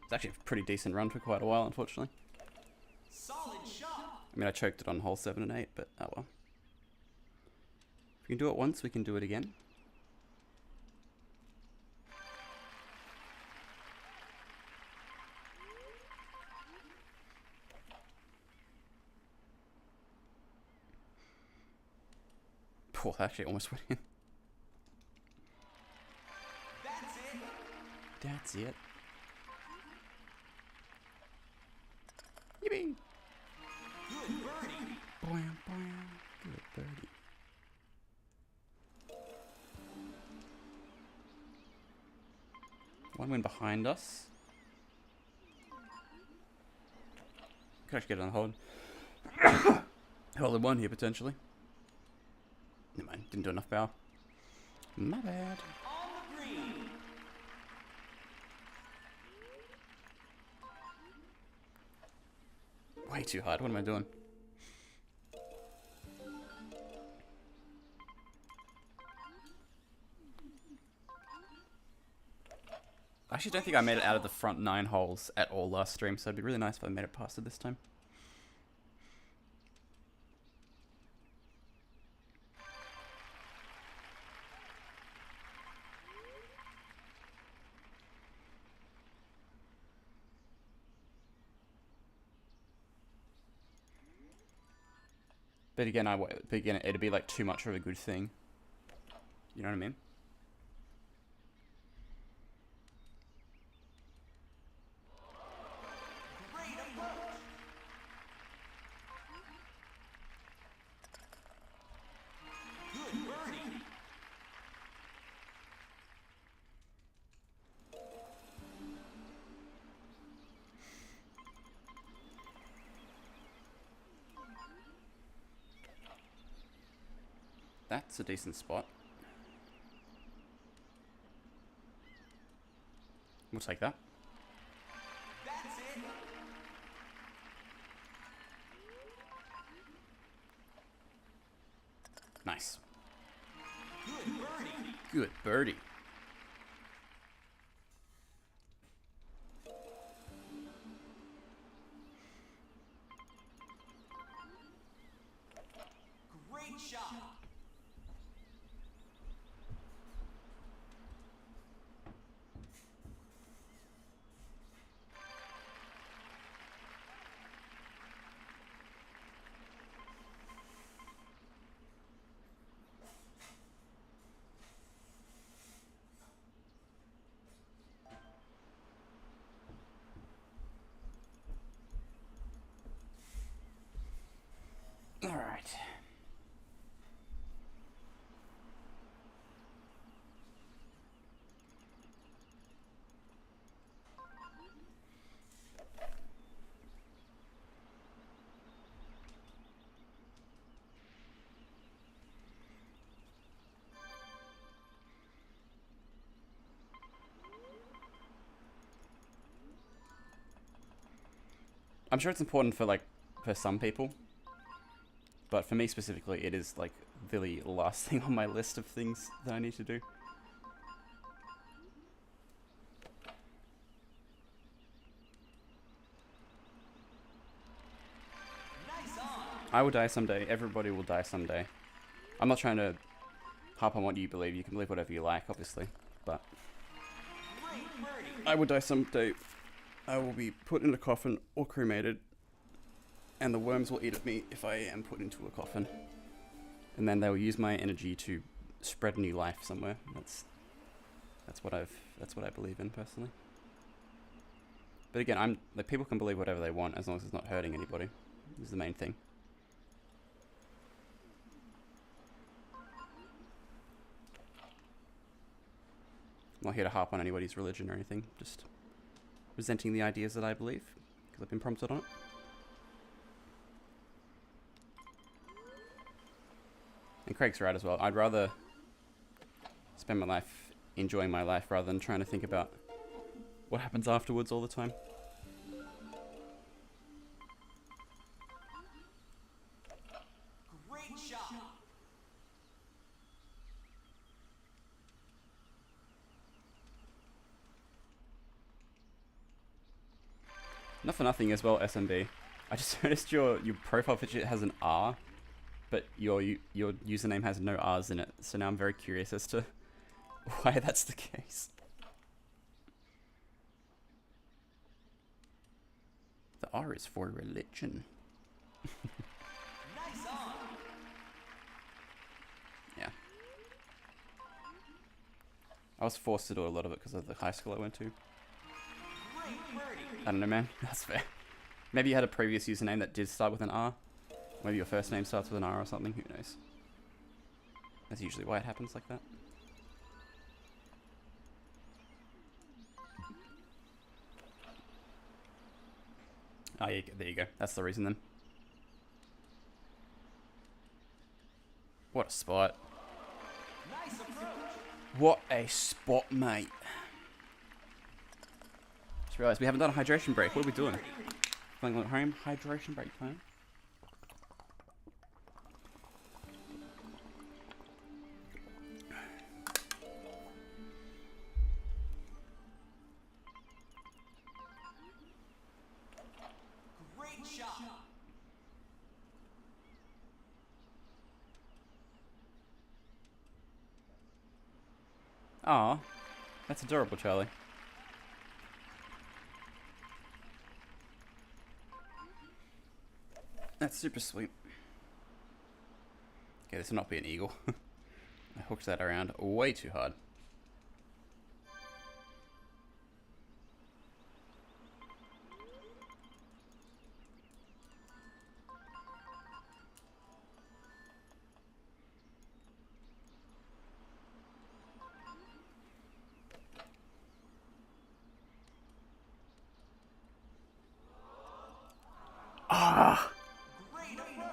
It's actually a pretty decent run for quite a while, unfortunately. Solid shot. I mean, I choked it on hole 7 and 8, but oh well. If we can do it once, we can do it again. Oh, that actually almost went in. That's it. That's it. Yippee! Good birdie. Blam, blam. Good birdie. One win behind us. Could actually get it on hold. Hole in one here potentially. Never mind, didn't do enough power. My bad. On the green. Way too hard. What am I doing? I actually don't think I made it out of the front 9 holes at all last stream, so it'd be really nice if I made it past it this time. But again, it'd be like too much of a good thing. You know what I mean? Great approach. Good birdie. That's a decent spot. We'll take that. That's it. Nice. Good birdie. Good birdie. Great shot. All right. I'm sure it's important for some people, but for me specifically, it is like the last thing on my list of things that I need to do. Nice on. I will die someday. Everybody will die someday. I'm not trying to harp on what you believe. You can believe whatever you like, obviously, but Great birdie. I will die someday. I will be put in a coffin or cremated, and the worms will eat at me if I am put into a coffin. And then they will use my energy to spread new life somewhere. That's what I believe in personally. But again, people can believe whatever they want as long as it's not hurting anybody. Is the main thing. not here to harp on anybody's religion or anything. Just presenting the ideas that I believe, because I've been prompted on it. And Craig's right as well. I'd rather spend my life enjoying my life rather than trying to think about what happens afterwards all the time. Great shot. Not for nothing as well, SMB. I just noticed your profile picture has an R, but your username has no R's in it. So now I'm very curious as to why that's the case. The R is for religion. Nice on. Yeah. I was forced to do a lot of it because of the high school I went to. Great birdie. I don't know, man. That's fair. Maybe you had a previous username that did start with an R. Maybe your first name starts with an R or something. Who knows? That's usually why it happens like that. Oh, yeah, there you go. That's the reason then. What a spot. Nice approach. What a spot, mate. Just realised we haven't done a hydration break. What are we doing? Playing at home? Hydration break time? Great shot. Aw, that's adorable, Charlie. That's super sweet. Okay, this will not be an eagle. I hooked that around way too hard. Ah! Great approach.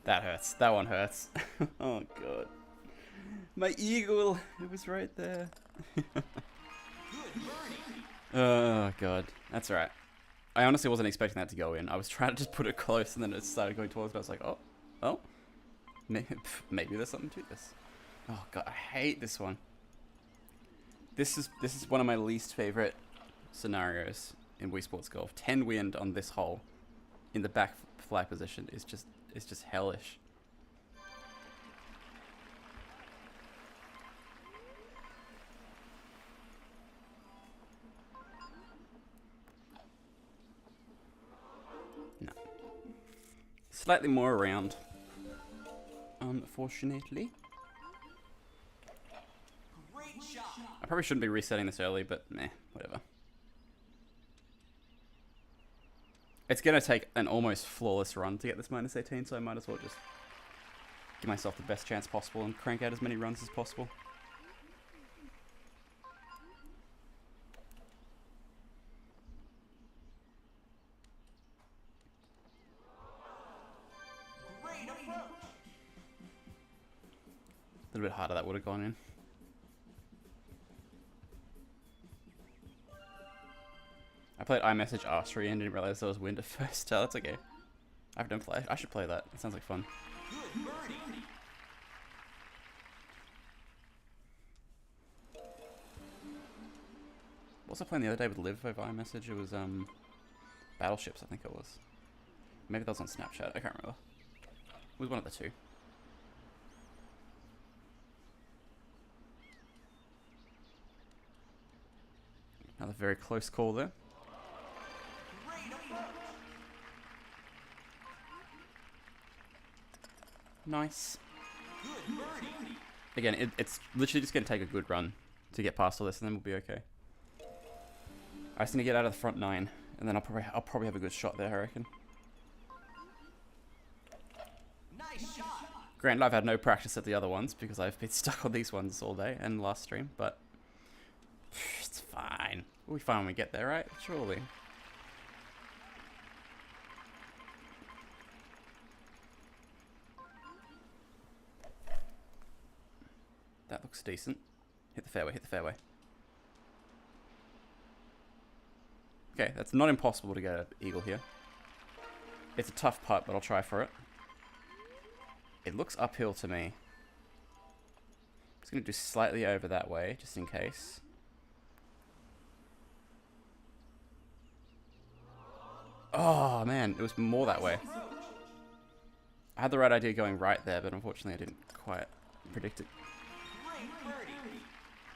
That hurts. That one hurts. Oh god. My eagle! It was right there. Good birdie. Oh god. That's alright. I honestly wasn't expecting that to go in. I was trying to just put it close and then it started going towards me. I was like, oh. Maybe there's something to this. Oh god, I hate this one. This is one of my least favorite scenarios in Wii Sports Golf. 10 wind on this hole in the back flag position is just hellish. No. Slightly more around. Unfortunately. Great shot. I probably shouldn't be resetting this early, but meh, whatever. It's going to take an almost flawless run to get this minus 18, so I might as well just give myself the best chance possible and crank out as many runs as possible. Great approach. A little bit harder that would have gone in. I played iMessage R3 and didn't realize there was wind at first. Oh, that's okay. I've done play. I should play that. It sounds like fun. Good birdie. What was I playing the other day with Liv over iMessage? It was Battleships, I think it was. Maybe that was on Snapchat. I can't remember. It was one of the two. Another very close call there. Great approach. Nice. Good birdie. Again, it's literally just going to take a good run to get past all this, and then we'll be okay. I just need to get out of the front 9, and then I'll probably have a good shot there, I reckon. Granted, I've had no practice at the other ones because I've been stuck on these ones all day and last stream, but it's fine. We'll be fine when we get there, right? Surely. That looks decent. Hit the fairway, hit the fairway. Okay, that's not impossible to get an eagle here. It's a tough putt, but I'll try for it. It looks uphill to me. I'm just going to do slightly over that way, just in case. Oh, man, it was more that way. I had the right idea going right there, but unfortunately I didn't quite predict it.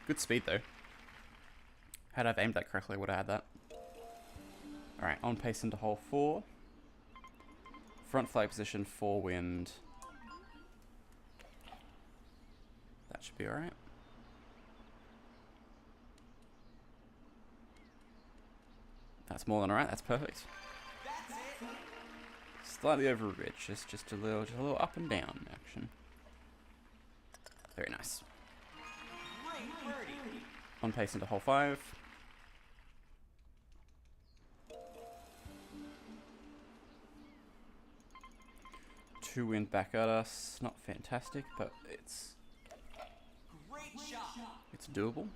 Good speed, though. Had I aimed that correctly, I would have had that. Alright, on pace into hole 4. Front flag position, 4 wind. That should be alright. That's more than alright, that's perfect. Slightly over a ridge, just a little up and down action. Very nice. On pace into hole 5. Two wind back at us. Not fantastic, but it's doable.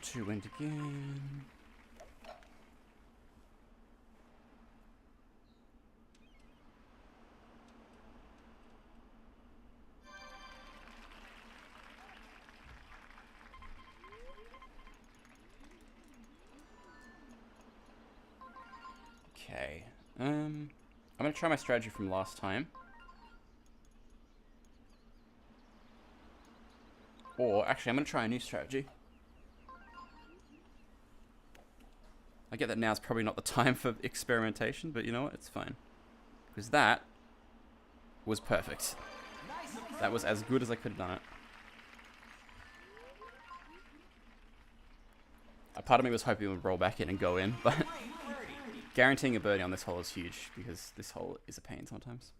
Two wind again. Okay. I'm gonna try my strategy from last time. Or actually I'm gonna try a new strategy. I get that now's probably not the time for experimentation, but you know what? It's fine. Because that was perfect. That was as good as I could have done it. A part of me was hoping it would roll back in and go in, but guaranteeing a birdie on this hole is huge because this hole is a pain sometimes.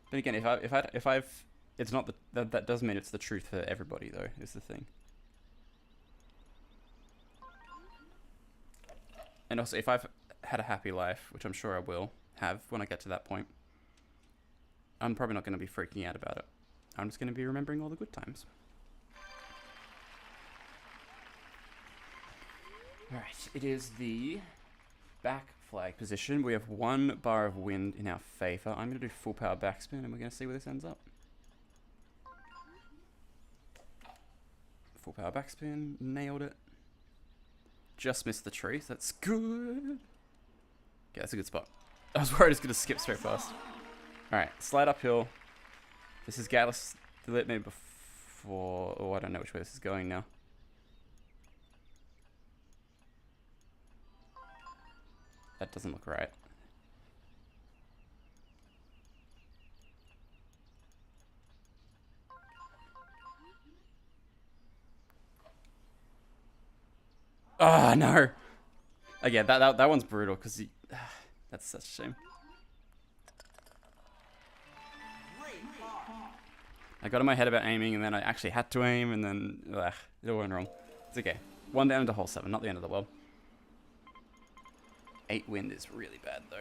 But again, if I've it's not that doesn't mean it's the truth for everybody though, is the thing. And also, if I've had a happy life, which I'm sure I will have when I get to that point, I'm probably not going to be freaking out about it. I'm just going to be remembering all the good times. Alright, it is the back flag position. We have 1 bar of wind in our favour. I'm going to do full power backspin and we're going to see where this ends up. Full power backspin, nailed it. Just missed the tree, so that's good. Okay, that's a good spot. I was worried it's going to skip straight past. Alright, slide uphill. This is Gatlas lit me before. Oh, I don't know which way this is going now. That doesn't look right. Oh, no. Again, that one's brutal because that's such a shame. I got in my head about aiming and then I actually had to aim and then it all went wrong. It's okay. 1 down into hole 7, not the end of the world. 8 wind is really bad though.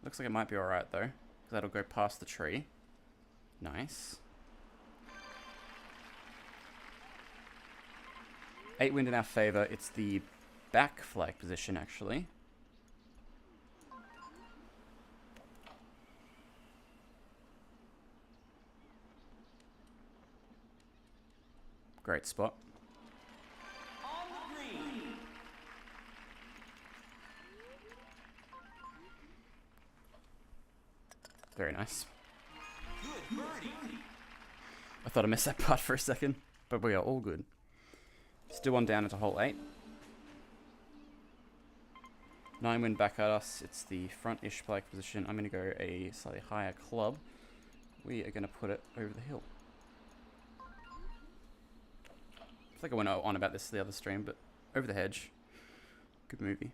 Looks like it might be alright though, because that'll go past the tree. Nice. 8 wind in our favour. It's the back flag position actually. Great spot. Very nice. I thought I missed that putt for a second, but we are all good. Still 1 down into hole 8. 9 wind back at us. It's the front-ish flag position. I'm going to go a slightly higher club. We are going to put it over the hill. I feel like I went on about this the other stream, but over the hedge. Good movie.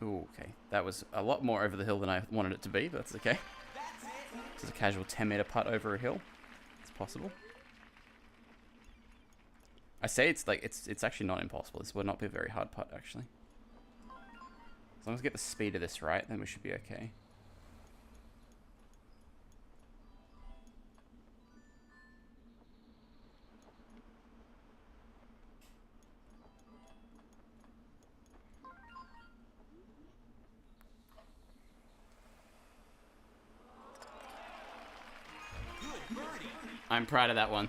Ooh, okay. That was a lot more over the hill than I wanted it to be, but that's okay. This is a casual 10-meter putt over a hill. It's possible. I say it's like it's actually not impossible. This would not be a very hard putt, actually. As long as we get the speed of this right, then we should be okay. I'm proud of that one.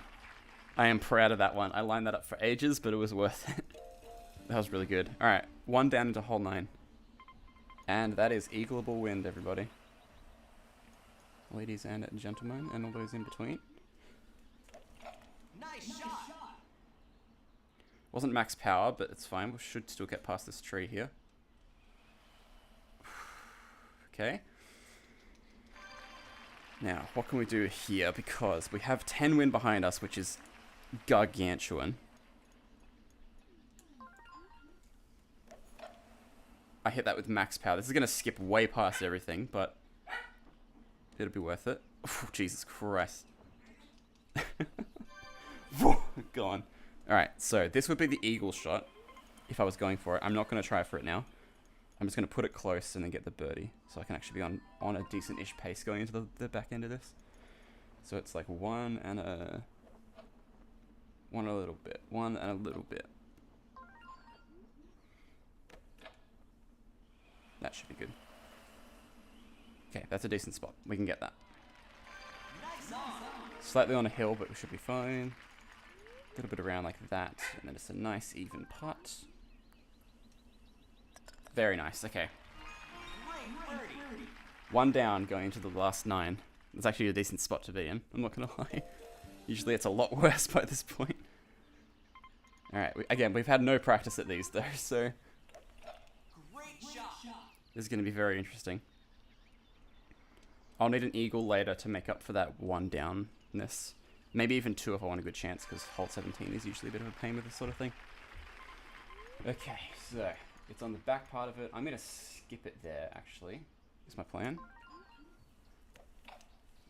I am proud of that one. I lined that up for ages, but it was worth it. That was really good. Alright, 1 down into hole 9. And that is eagleable wind, everybody. Ladies and gentlemen, and all those in between. Nice shot. Wasn't max power, but it's fine. We should still get past this tree here. Okay. Now, what can we do here? Because we have 10 wind behind us, which is gargantuan. I hit that with max power. This is going to skip way past everything, but it'll be worth it. Oh, Jesus Christ. Gone. Alright, so this would be the eagle shot if I was going for it. I'm not going to try for it now. I'm just going to put it close and then get the birdie. So I can actually be on a decent-ish pace going into the back end of this. So it's like 1 and a little bit. 1 and a little bit. That should be good. Okay, that's a decent spot. We can get that. Slightly on a hill, but we should be fine. A little bit around like that. And then it's a nice even putt. Very nice, okay. 1 down going into the last 9. It's actually a decent spot to be in, I'm not going to lie. Usually it's a lot worse by this point. Alright, again, we've had no practice at these though, so this is going to be very interesting. I'll need an eagle later to make up for that 1 downness. Maybe even 2 if I want a good chance, because hole 17 is usually a bit of a pain with this sort of thing. Okay, so it's on the back part of it. I'm going to skip it there, actually. Is my plan.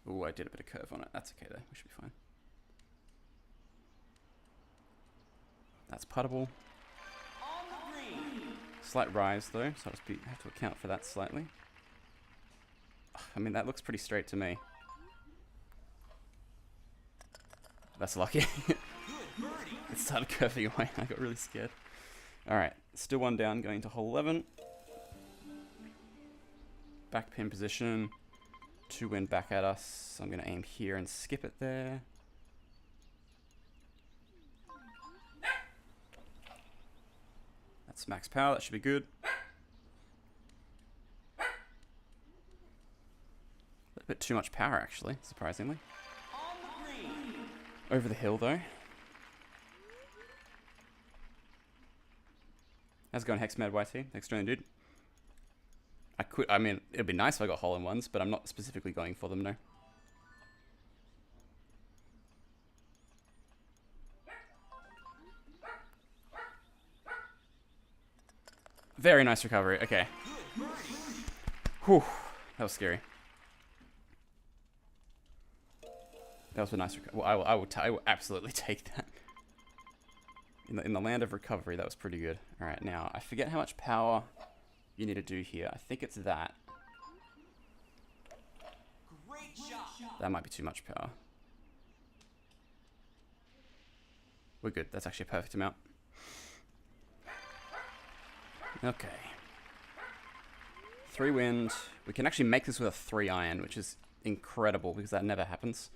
Ooh, I did a bit of curve on it. That's okay, though. We should be fine. That's puttable. Slight rise, though, so I'll just have to account for that slightly. I mean, that looks pretty straight to me. That's lucky. It started curving away. I got really scared. Alright, still 1 down, going to hole 11. Back pin position. 2 wind back at us. So I'm going to aim here and skip it there. That's max power, that should be good. A little bit too much power, actually, surprisingly. Over the hill, though. How's it going, HexMad YT? Thanks for joining, dude. I mean, it'd be nice if I got hole-in-ones, but I'm not specifically going for them, no. Very nice recovery, okay. Whew, that was scary. That was a nice recovery. Well, I will absolutely take that. In the land of recovery, that was pretty good. Alright, now, I forget how much power you need to do here. I think it's that. That might be too much power. We're good. That's actually a perfect amount. Okay. 3 wind. We can actually make this with a 3 iron, which is incredible because that never happens.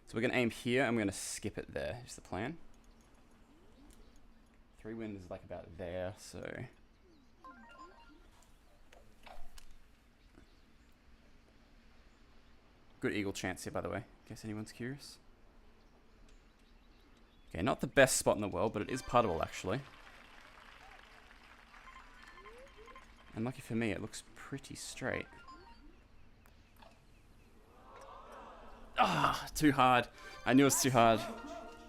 So we're going to aim here and we're going to skip it there, is the plan. 3 wind is like about there, so... Good eagle chance here, by the way, in case anyone's curious. Okay, not the best spot in the world, but it is puttable, actually. And lucky for me, it looks pretty straight. Ah, too hard. I knew it was too hard.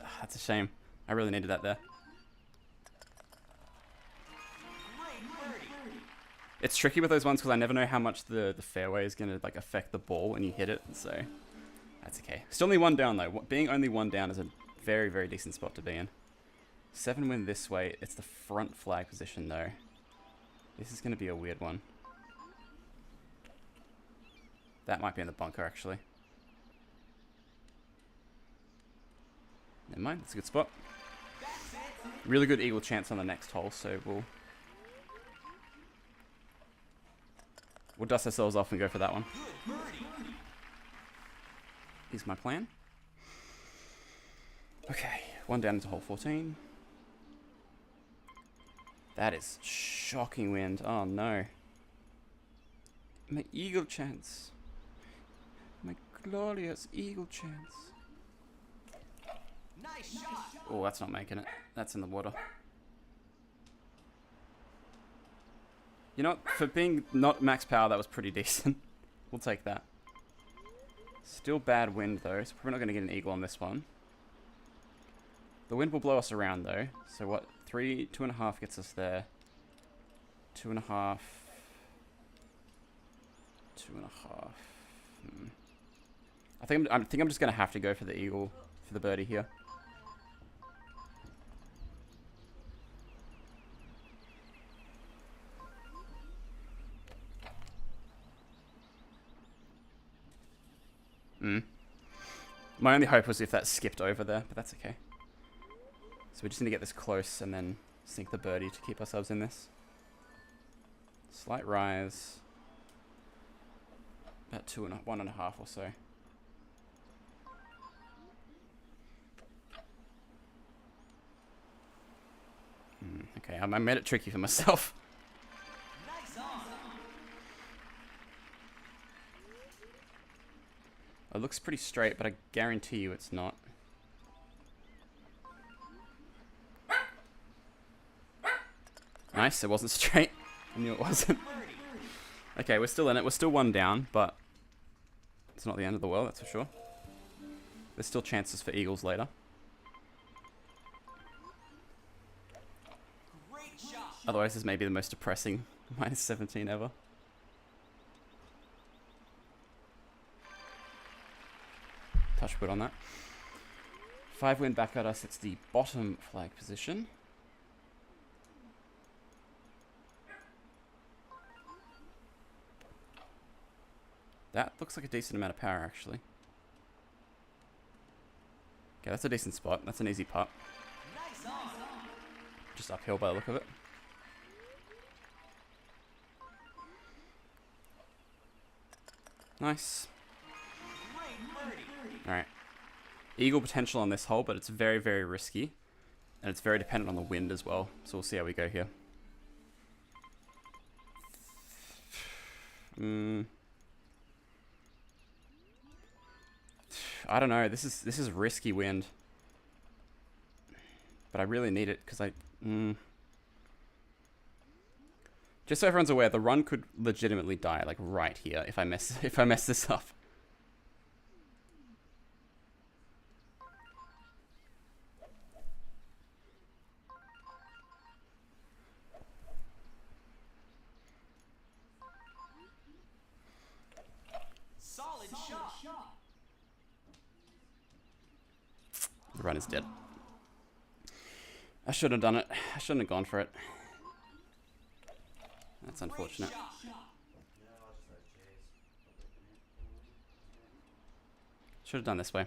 Ah, that's a shame. I really needed that there. It's tricky with those ones because I never know how much the fairway is going to like affect the ball when you hit it, so that's okay. Still only one down though. Being only one down is a very, very decent spot to be in. 7 wind this way. It's the front flag position though. This is going to be a weird one. That might be in the bunker actually. Never mind, that's a good spot. Really good eagle chance on the next hole, so we'll dust ourselves off and go for that one. Here's my plan. Okay, one down into hole 14. That is shocking wind. Oh no. My eagle chance. My glorious eagle chance. Nice shot. Oh, that's not making it. That's in the water. You know what? For being not max power, that was pretty decent. We'll take that. Still bad wind though, so we're not going to get an eagle on this one. The wind will blow us around though. So what? 2.5 gets us there. 2.5. 2.5. I think I'm just going to have to go for the eagle for the birdie here. My only hope was if that skipped over there, but that's okay. So we just need to get this close and then sink the birdie to keep ourselves in this. Slight rise. About 1.5 or so. Okay, I made it tricky for myself. Nice on. It looks pretty straight, but I guarantee you it's not. Nice, it wasn't straight. I knew it wasn't. Okay, we're still in it. We're still one down, but it's not the end of the world, that's for sure. There's still chances for eagles later. Great shot. Otherwise, this may be the most depressing -17 ever. Touch wood on that. 5 wind back at us. It's the bottom flag position. That looks like a decent amount of power, actually. Okay, that's a decent spot. That's an easy putt. Nice on. Just uphill by the look of it. Nice. Great birdie. Alright. Eagle potential on this hole, but it's very, very risky. And it's very dependent on the wind as well. So we'll see how we go here. I don't know. This is risky wind. But I really need it because just so everyone's aware, the run could legitimately die like right here if I mess this up. Solid shot. The run is dead. I shouldn't have done it. I shouldn't have gone for it. That's unfortunate. Should have done this way.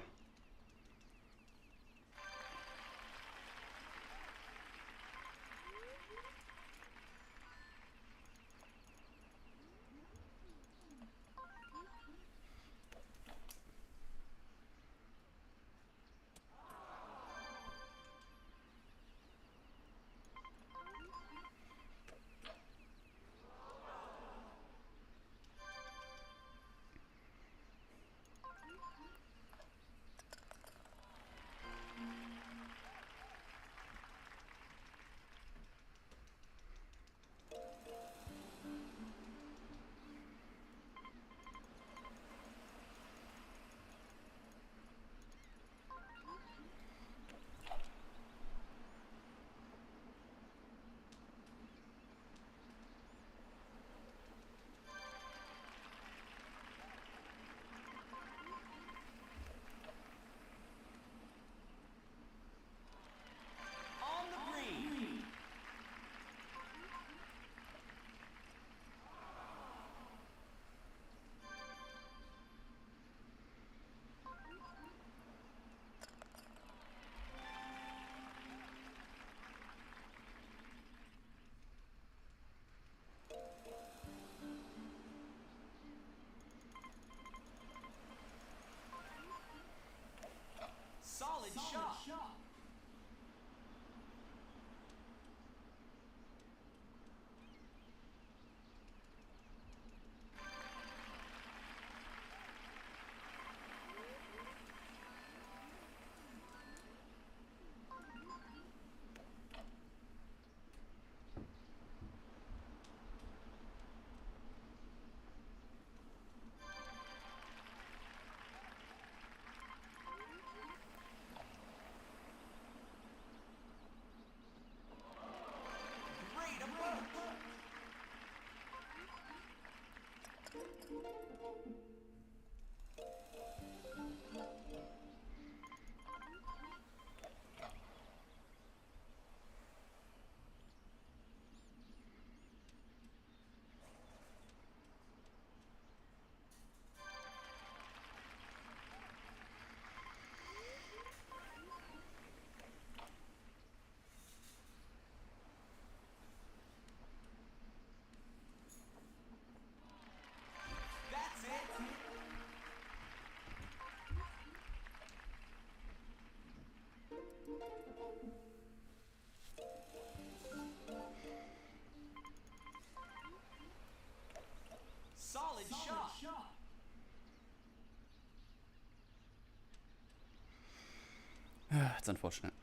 It's unfortunate.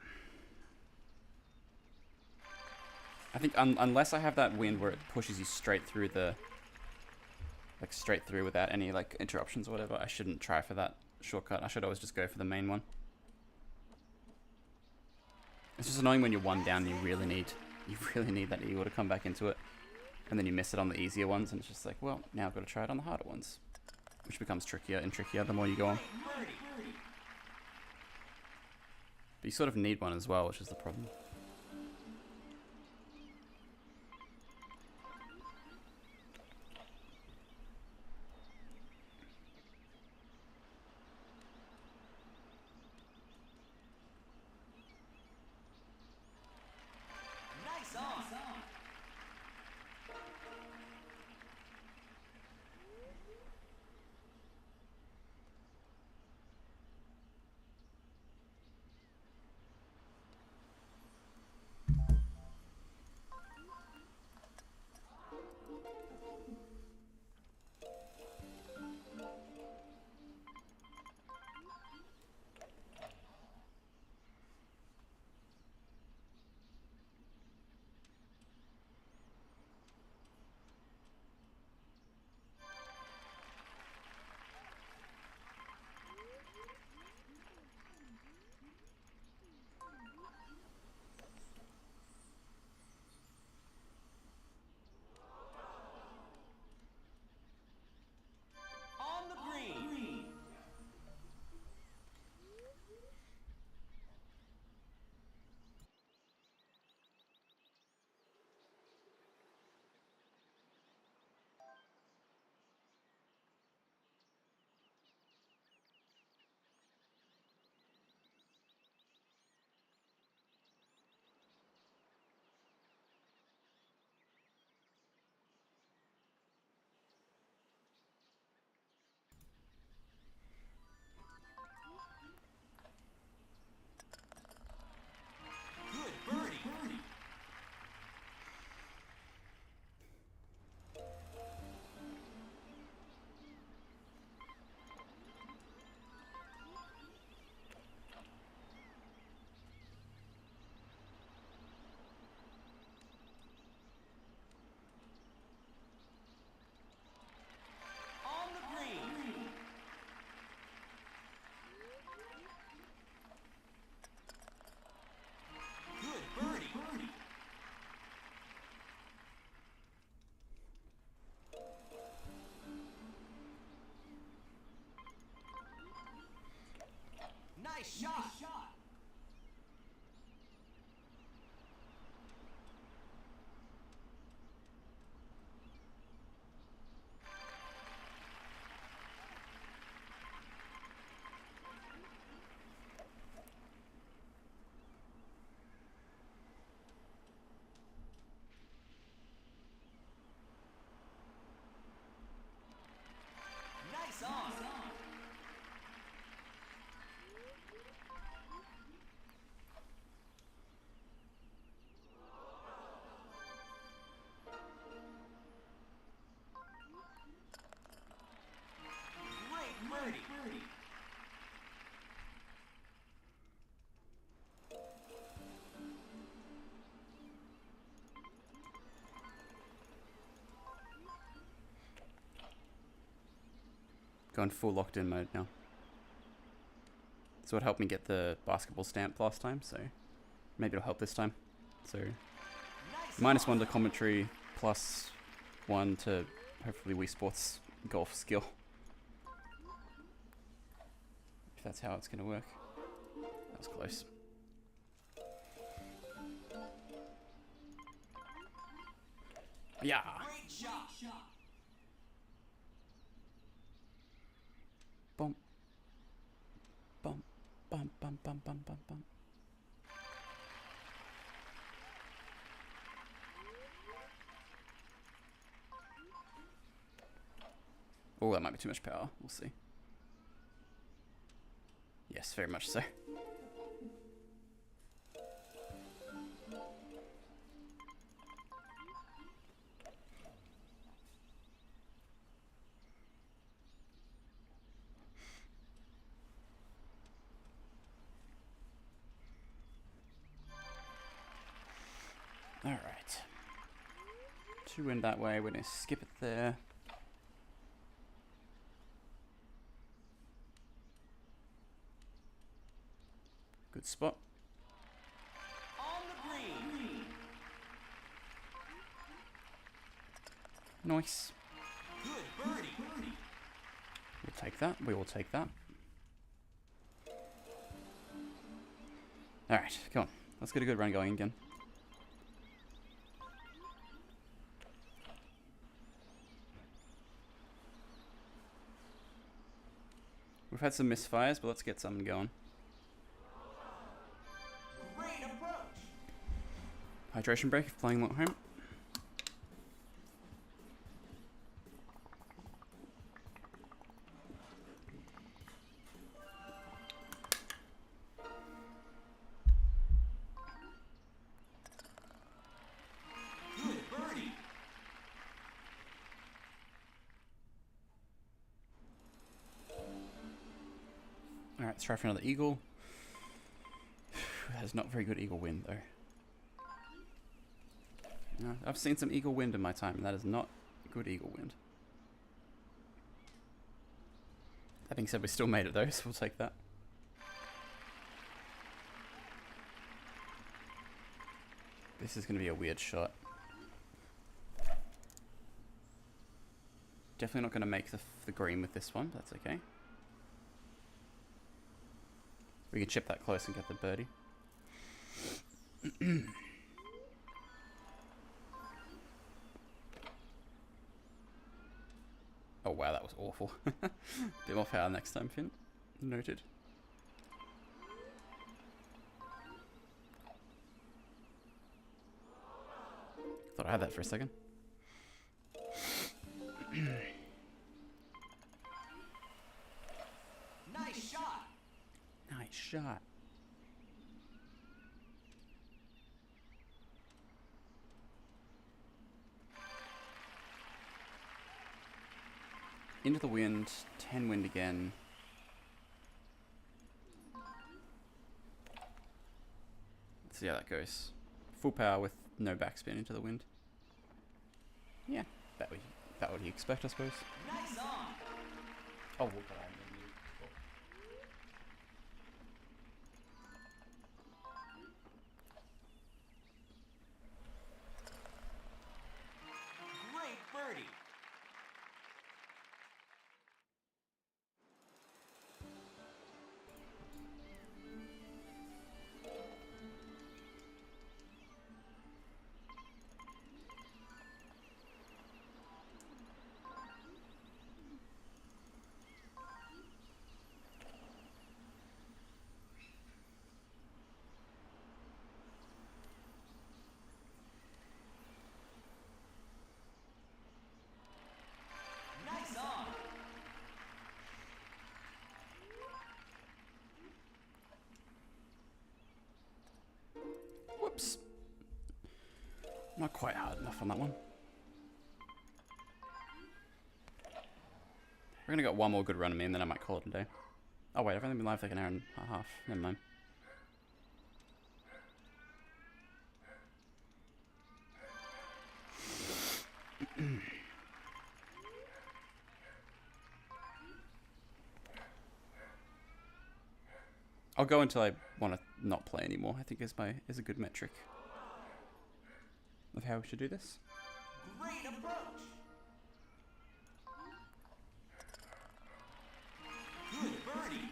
I think unless I have that wind where it pushes you straight through the... Like, straight through without any, like, interruptions or whatever, I shouldn't try for that shortcut. I should always just go for the main one. It's just annoying when you're one down and you really need that eagle to come back into it. And then you miss it on the easier ones, and it's just like, well, now I've got to try it on the harder ones. Which becomes trickier and trickier the more you go on. But you sort of need one as well, which is the problem. Nice on. On the green. Good birdie. On the green. Good birdie. Nice shot. Nice on. Great birdie. Going full locked in mode now. So it helped me get the basketball stamp last time, so maybe it'll help this time. So Nice -1 to commentary, +1 to hopefully Wii Sports golf skill. If that's how it's gonna work. That was close. Yeah. Great shot. Bump. Bump. Bump. Bump. Bump. Bump. Bump. Bump. Oh, that might be too much power. We'll see. Yes, very much so. Alright. 2 wind that way. We're going to skip it there. Good spot. On the green. Nice. Good birdie. We'll take that. We will take that. Alright, come on. Let's get a good run going again. We've had some misfires, but let's get something going. Great approach. Hydration break if playing long home. Good birdie. Alright, let's try for another eagle. That is not very good eagle wind, though. No, I've seen some eagle wind in my time, and that is not good eagle wind. That being said, we still made it, though, so we'll take that. This is going to be a weird shot. Definitely not going to make the green with this one, but that's okay. We can chip that close and get the birdie. Oh wow, that was awful. Bit more power next time, Finn. Noted. Thought I had that for a second. Nice shot. Nice shot. Into the wind, 10 wind again. Let's see how that goes. Full power with no backspin into the wind. Yeah, that would you expect, I suppose. Nice on. Oh, look at that. Great birdie. Nice on. Whoops. Not quite hard enough on that one. We're gonna get one more good run of me and then I might call it a day. Oh wait, I've only been live for like an hour and a half. Never mind. I'll go until I want to not play anymore. I think is a good metric of how we should do this. Great approach. Good birdie.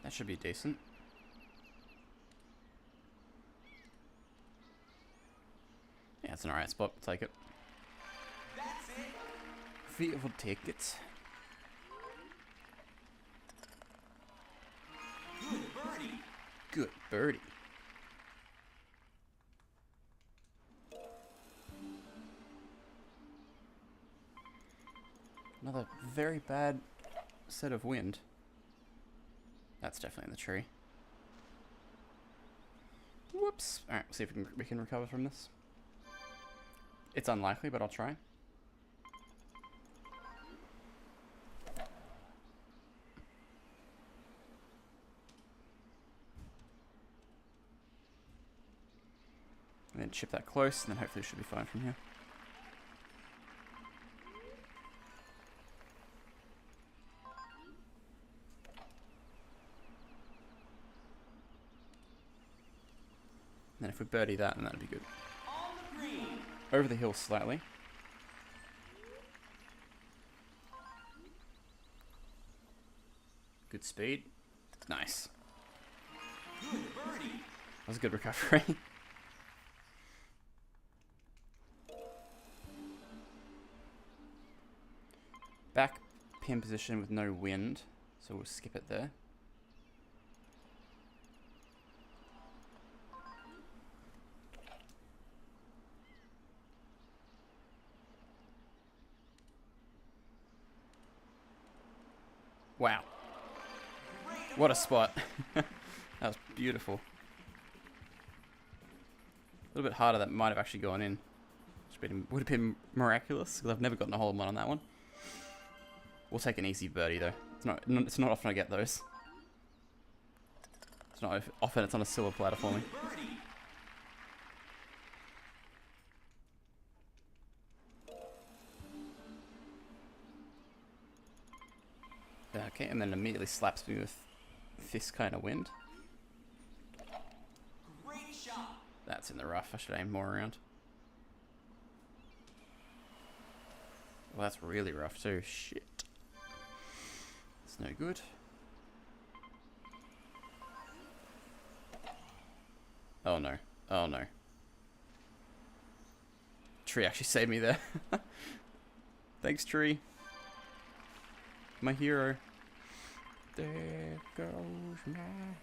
That should be decent. Yeah, it's an alright spot. Take it. That's it. We will take it. Good birdie. Good birdie. Another very bad set of wind. That's definitely in the tree. Whoops. Alright, we'll see if we can recover from this. It's unlikely, but I'll try. And then chip that close, and then hopefully it should be fine from here. And then if we birdie that, then that'd be good. On the green. Over the hill slightly. Good speed. Nice. Good birdie. That was a good recovery. Back pin position with no wind, so we'll skip it there. Wow. What a spot. That was beautiful. A little bit harder, that might have actually gone in. Would have been miraculous, because I've never gotten a hole in one on that one. We'll take an easy birdie though. It's not often I get those. It's not often it's on a silver platter for me. Birdie. Okay, and then immediately slaps me with this kind of wind. Great shot. That's in the rough. I should aim more around. Well, that's really rough too. Shit. It's no good. Oh no. Oh no. Tree actually saved me there. Thanks, Tree. My hero. There goes my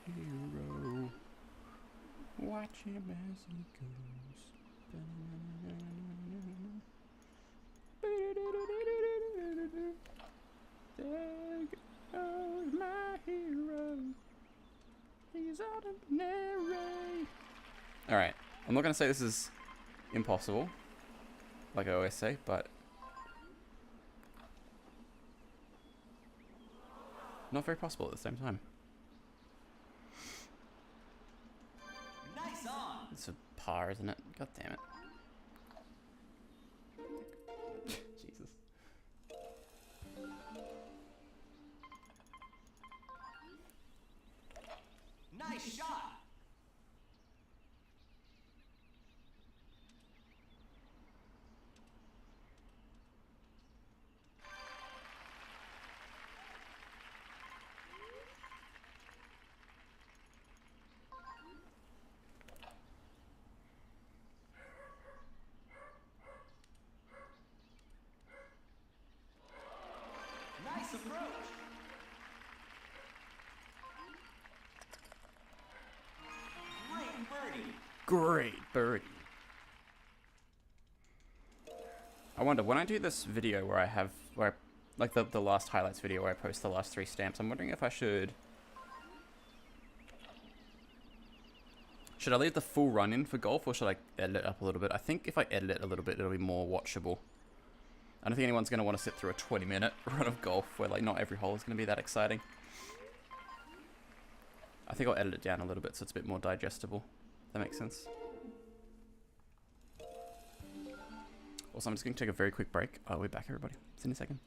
hero. Watch him as he goes. There goes my hero. He's ordinary. Alright, I'm not going to say this is impossible, like I always say, but not very possible at the same time. Nice on. It's a par, isn't it? God damn it. Jesus. Nice shot. Nice approach. Great birdie. Great birdie. I wonder, when I do this video where I like the last highlights video where I post the last 3 stamps, I'm wondering if I should I leave the full run in for golf, or should I edit it up a little bit? I think if I edit it a little bit, it'll be more watchable. I don't think anyone's going to want to sit through a 20-minute run of golf where like not every hole is going to be that exciting. I think I'll edit it down a little bit so it's a bit more digestible. If that makes sense. Also, I'm just going to take a very quick break. I'll be back, everybody. See you in a second.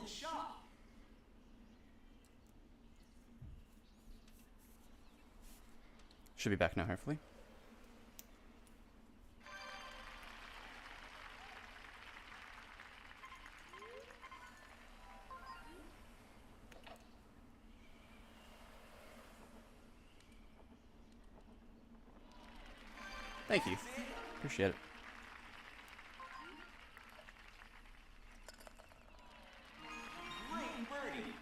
Solid shot. Should be back now, hopefully. Thank you. Appreciate it. Great birdie.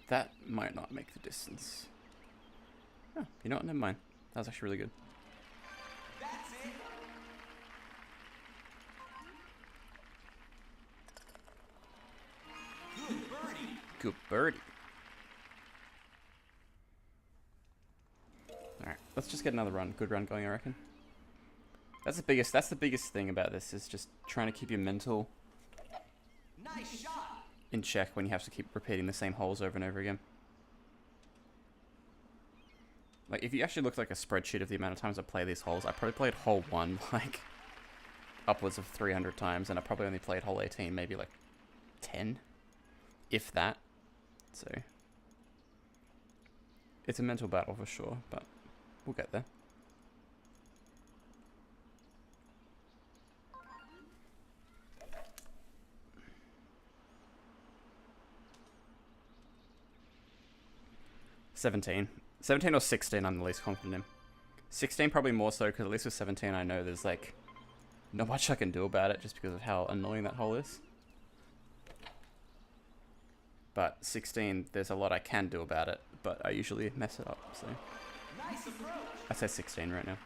That might not make the distance. Oh, you know what? Never mind. That was actually really good. That's it. Good birdie. Good birdie. Alright, let's just get another run. Good run going, I reckon. That's the biggest thing about this, is just trying to keep your mental Nice shot. in check when you have to keep repeating the same holes over and over again. Like, if you actually looked like a spreadsheet of the amount of times I play these holes, I probably played hole 1 like upwards of 300 times, and I probably only played hole 18 maybe like 10, if that. So it's a mental battle for sure, but we'll get there. $17 or 16 I'm the least confident in. 16 probably more so, because at least with 17 I know there's like not much I can do about it just because of how annoying that hole is. But 16, there's a lot I can do about it, but I usually mess it up, so Nice approach. I say 16 right now.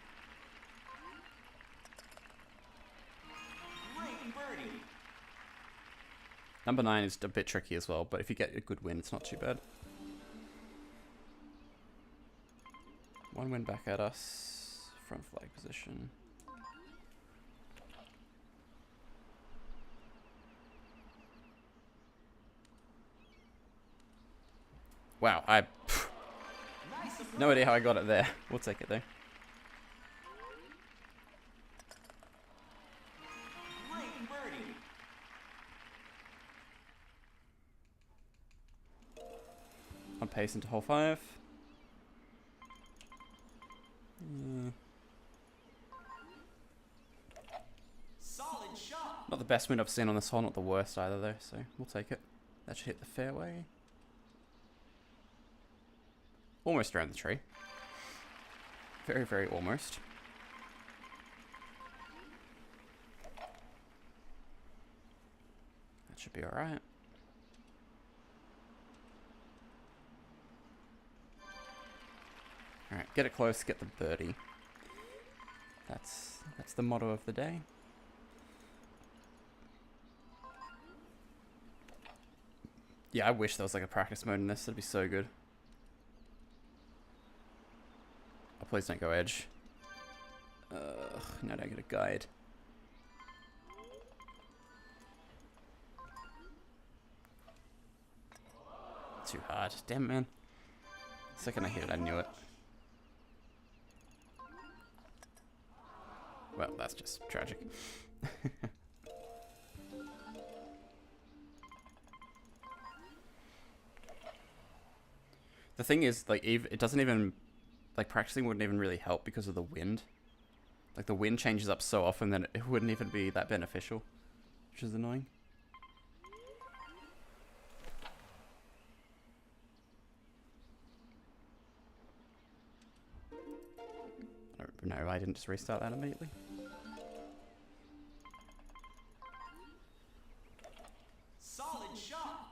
Great birdie. Number 9 is a bit tricky as well, but if you get a good win, it's not too bad. One win back at us. Front flag position. Wow, Nice approach. no idea how I got it there. We'll take it though. Great birdie. On pace into hole 5. Solid shot. Not the best wind I've seen on this hole, not the worst either though, so we'll take it. That should hit the fairway. Almost around the tree. Very, very almost. That should be alright. Alright, get it close, get the birdie. That's the motto of the day. Yeah, I wish there was like a practice mode in this. It'd be so good. Oh, please don't go edge. Now I don't get a guide. Too hard. Damn, man. The second I hit it, I knew it. Well, that's just tragic. The thing is, like, it doesn't even, like, practicing wouldn't even really help because of the wind. Like, the wind changes up so often that it wouldn't even be that beneficial, which is annoying. I don't know, I didn't just restart that immediately. Solid shot.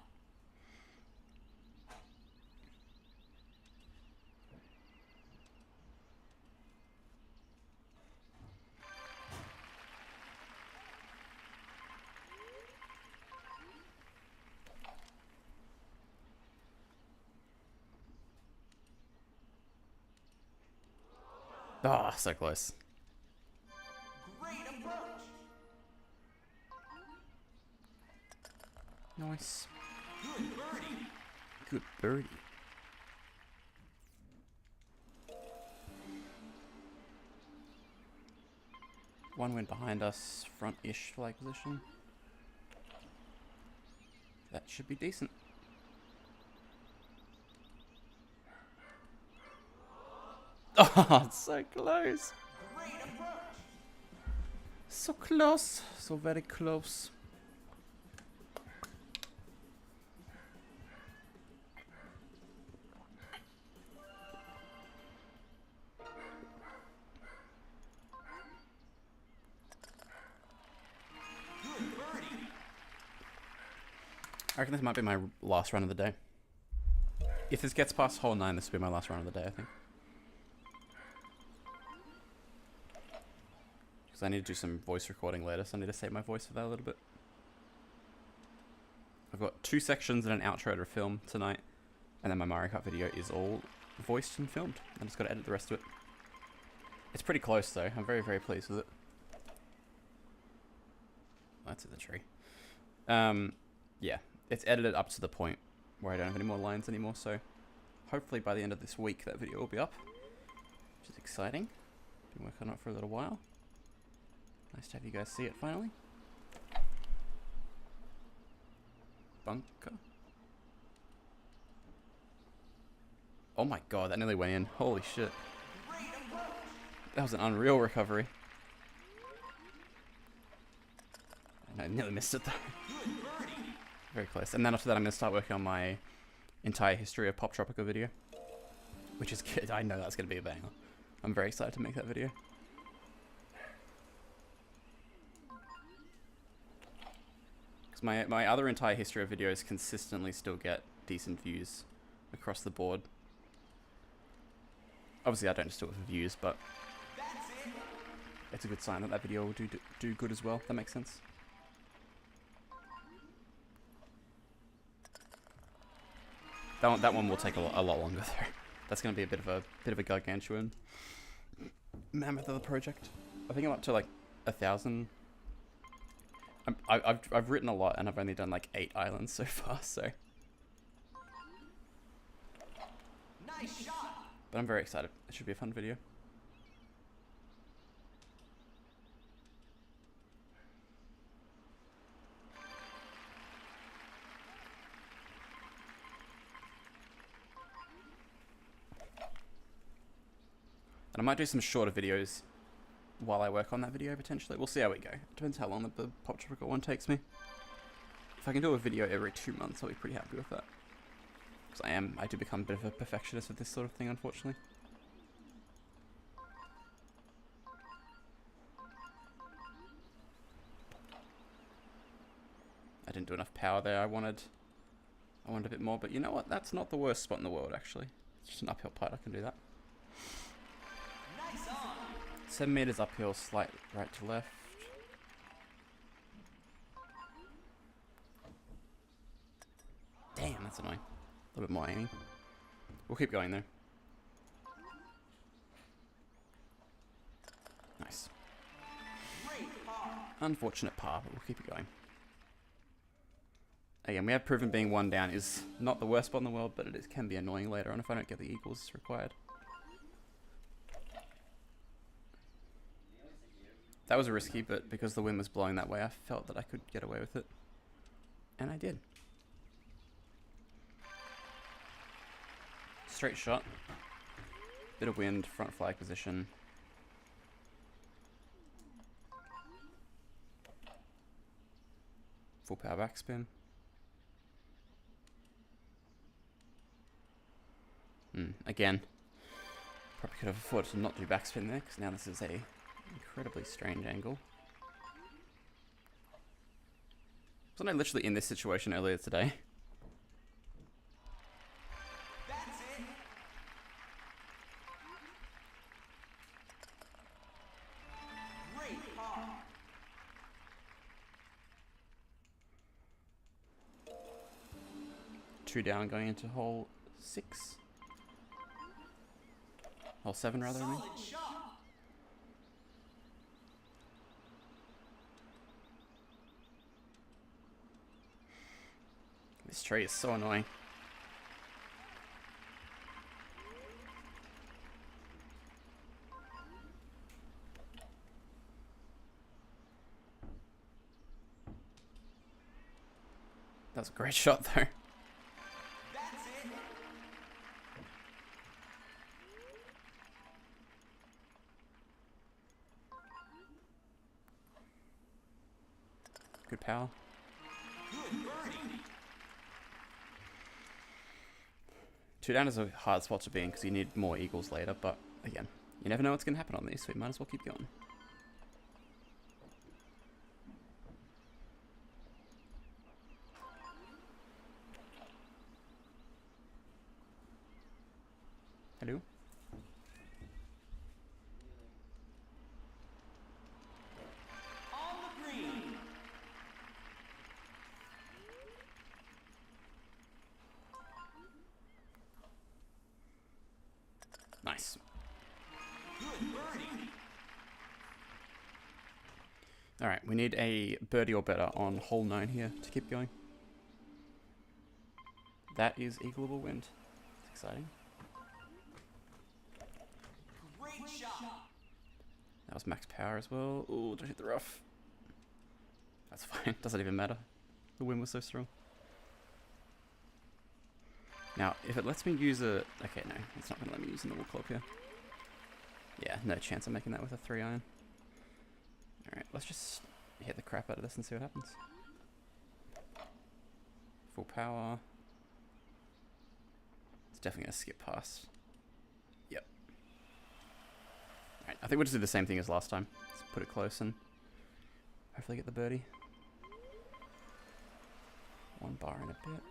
Oh, so close. Great approach. Nice. Good birdie. Good birdie. One wind behind us, front-ish flag position. That should be decent. Oh, it's so close. Great approach. So close. So very close. Good birdie. I reckon this might be my last run of the day. If this gets past hole 9, this will be my last run of the day, I think. Because I need to do some voice recording later, so I need to save my voice for that a little bit. I've got 2 sections and an outro to film tonight, and then my Mario Kart video is all voiced and filmed. I just got to edit the rest of it. It's pretty close though. I'm very, very pleased with it. That's in the tree. Yeah, it's edited up to the point where I don't have any more lines anymore, so hopefully by the end of this week that video will be up, which is exciting. Been working on it for a little while. Nice to have you guys see it finally. Bunker. Oh my god, that nearly went in. Holy shit. Great approach. That was an unreal recovery. And I nearly missed it though. Good birdie. Very close. And then after that I'm going to start working on my entire history of Pop Tropica video. Which is good. I know that's going to be a banger. I'm very excited to make that video. Because my other entire history of videos consistently still get decent views across the board. Obviously I don't just do it for views, but That's it. it's a good sign that that video will do good as well. That makes sense. That one will take a lot longer though. That's going to be a bit of a gargantuan mammoth of a project. I think I'm up to like 1,000. I've written a lot and I've only done like 8 islands so far. So, Nice shot. but I'm very excited. It should be a fun video. And I might do some shorter videos while I work on that video, potentially. We'll see how we go. Depends how long the Pop Tropica one takes me. If I can do a video every 2 months, I'll be pretty happy with that. Because I do become a bit of a perfectionist with this sort of thing, unfortunately. I didn't do enough power there. I wanted a bit more, but you know what? That's not the worst spot in the world, actually. It's just an uphill putt. I can do that. Nice on. 7 meters uphill, slight right to left. Damn, that's annoying. A little bit more aiming. We'll keep going though. Nice. Great par. Unfortunate par, but we'll keep it going. Again, we have proven being 1 down is not the worst spot in the world, but it can be annoying later on if I don't get the eagles required. That was risky, but because the wind was blowing that way, I felt that I could get away with it. And I did. Straight shot. Bit of wind, front flag position. Full power backspin. Again, probably could have afforded to not do backspin there, because now this is a incredibly strange angle. Wasn't I literally in this situation earlier today? That's it. Great par. Two down going into hole 6. Hole 7 rather, I mean. Solid shot. This tree is so annoying. That was a great shot, though. That's it. Good power. Good birdie. 2 down is a hard spot to be in because you need more eagles later, but again, you never know what's going to happen on these, so you might as well keep going. Hello? On the green. Nice. Good birdie. Alright, we need a birdie or better on hole 9 here to keep going. That is eagleable wind. It's exciting. Great shot. That was max power as well. Ooh, don't hit the rough. That's fine. Doesn't even matter. The wind was so strong. Now, if it lets me use a... Okay, no. It's not going to let me use a normal club here. Yeah, no chance of making that with a 3-iron. Alright, let's just hit the crap out of this and see what happens. Full power. It's definitely going to skip past. Yep. Alright, I think we'll just do the same thing as last time. Let's put it close and hopefully get the birdie. 1 bar in a bit.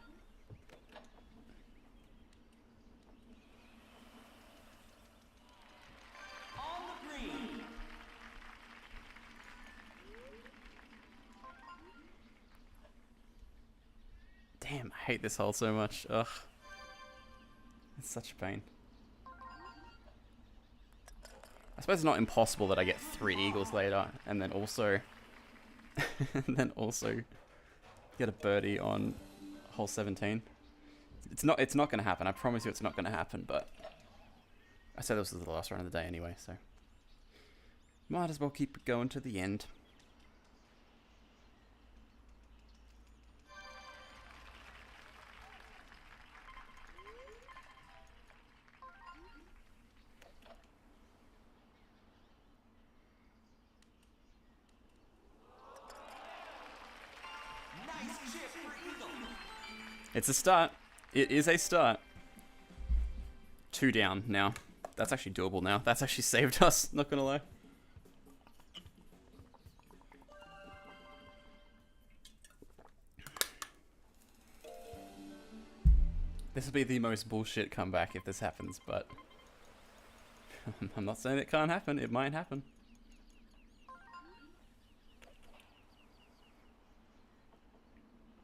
On the green. Damn, I hate this hole so much. Ugh. It's such a pain. I suppose it's not impossible that I get 3 eagles later and then also get a birdie on hole 17. It's not going to happen. I promise you it's not going to happen, but I said this was the last round of the day anyway, so might as well keep it going to the end. Nice chip for eagle. It's a start. It is a start. 2 down now. That's actually doable now. That's actually saved us, not gonna lie. This will be the most bullshit comeback if this happens, but I'm not saying it can't happen. It might happen.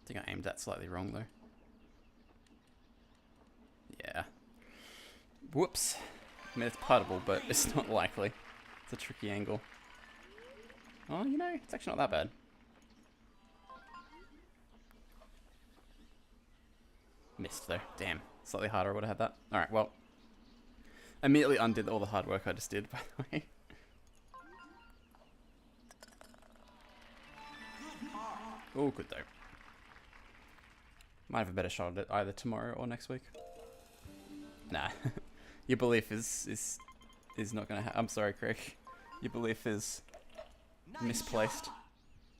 I think I aimed that slightly wrong though. Yeah. Whoops. I mean, it's puttable, but it's not likely. It's a tricky angle. Oh, you know, it's actually not that bad. Missed though. Damn. Slightly harder, I would have had that. Alright, well. Immediately undid all the hard work I just did, by the way. Oh, good though. Might have a better shot at it either tomorrow or next week. Nah. Your belief is not gonna I'm sorry, Craig. Your belief is misplaced.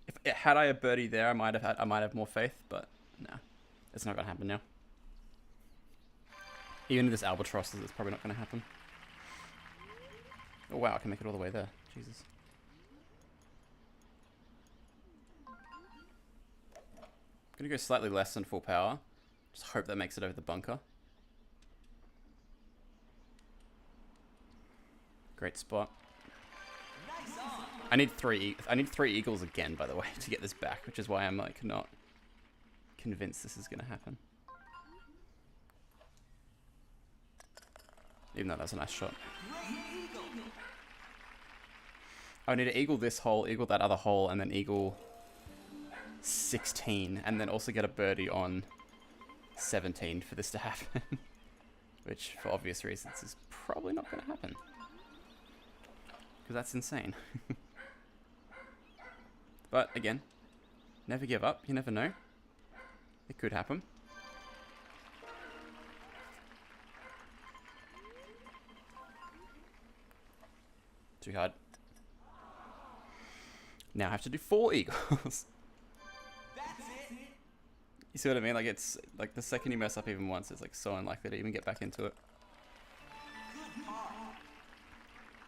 If had I a birdie there, I might have more faith, but no. It's not gonna happen now. Even if this albatross it's probably not gonna happen. Oh wow, I can make it all the way there. Jesus. Gonna go slightly less than full power. Just hope that makes it over the bunker. Great spot. Nice on. I need 3 eagles again, by the way, to get this back, which is why I'm like not convinced this is gonna happen. Even though that's a nice shot. Great eagle. I need to eagle this hole, eagle that other hole, and then eagle 16, and then also get a birdie on 17 for this to happen. Which, for obvious reasons, is probably not going to happen. Because that's insane. But, again, never give up. You never know. It could happen. Too hard. Now I have to do 4 eagles. That's it. You see what I mean? Like, it's like the second you mess up even once, it's like so unlikely to even get back into it. Good par.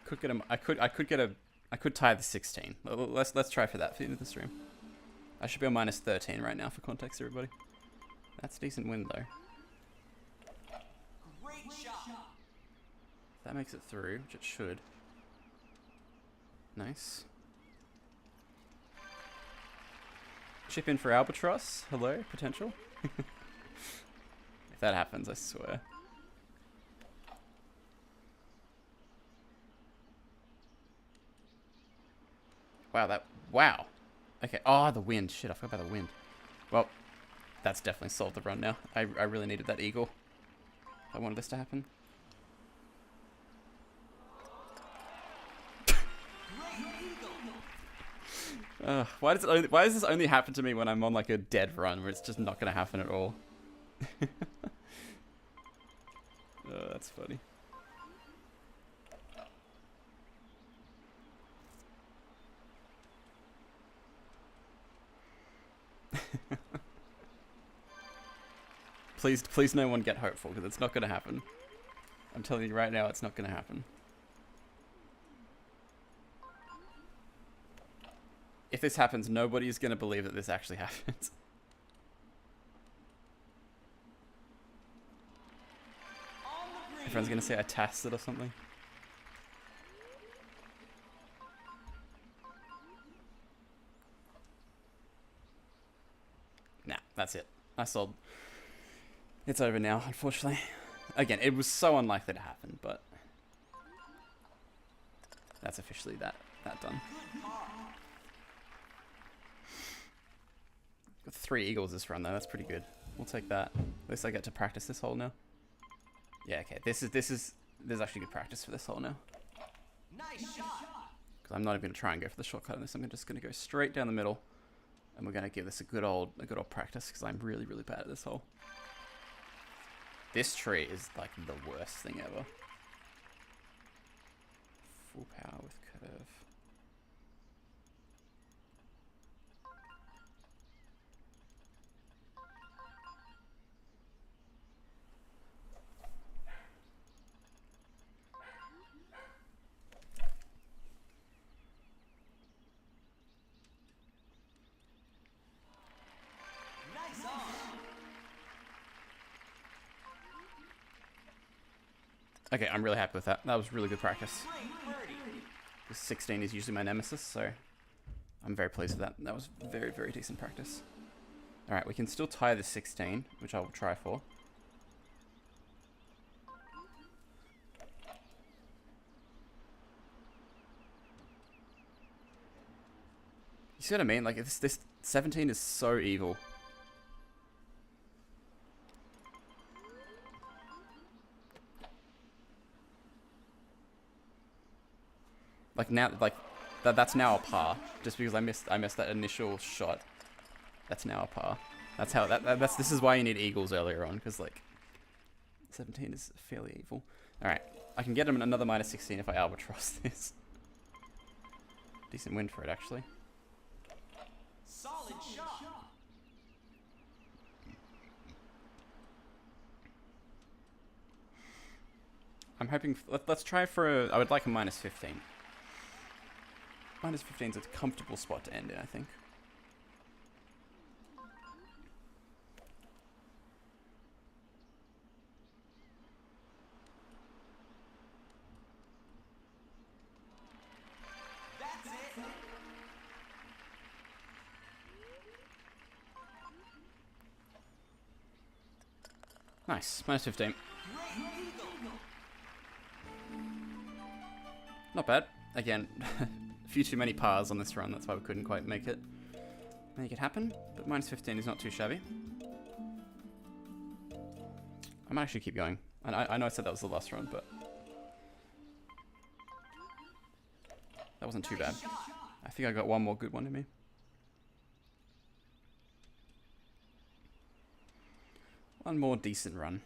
Could get a I could tie the 16. Let's try for that for the end of the stream. I should be on minus 13 right now for context, everybody. That's a decent win though. Great shot. That makes it through, which it should. Nice. Chip in for Albatross. Hello, potential. If that happens, I swear. Wow. Okay. Oh, the wind. Shit, I forgot about the wind. Well, that's definitely solved the run now. I really needed that eagle. If I wanted this to happen. Why does this only happen to me when I'm on like a dead run where it's just not gonna happen at all? Oh, that's funny. Please no one get hopeful, because it's not gonna happen. I'm telling you right now, it's not gonna happen. If this happens, nobody's gonna believe that this actually happens. Everyone's gonna say I tasked it or something. Nah, that's it. I sold. It's over now, unfortunately. Again, it was so unlikely to happen, but that's officially that done. Got 3 eagles this run though. That's pretty good. We'll take that. At least I get to practice this hole now. Yeah, okay. There's actually good practice for this hole now. Nice shot. Because I'm not even gonna try and go for the shortcut on this. I'm just gonna go straight down the middle, and we're gonna give this a good old practice because I'm really bad at this hole. This tree is like the worst thing ever. Full power with curve. Nice on. Okay, I'm really happy with that. That was really good practice. Great birdie. 16 is usually my nemesis, so I'm very pleased with that. That was very decent practice. Alright, we can still tie the 16, which I will try for. You see what I mean? Like, this 17 is so evil. Like now, like that's now a par. Just because I missed that initial shot. That's now a par. That's how this is why you need eagles earlier on, because like 17 is fairly evil. All right, I can get him another minus 16 if I albatross this. Decent win for it actually. Solid shot. I'm hoping. Let's try for a. I would like a minus 15. Minus 15 is a comfortable spot to end in, I think. That's it. Nice, minus 15. Great eagle. Not bad. Again, a few too many pars on this run. That's why we couldn't quite make it happen. But minus 15 is not too shabby. I might actually keep going. And I know I said that was the last run, but that wasn't too bad. I think I got one more good one in me. One more decent run.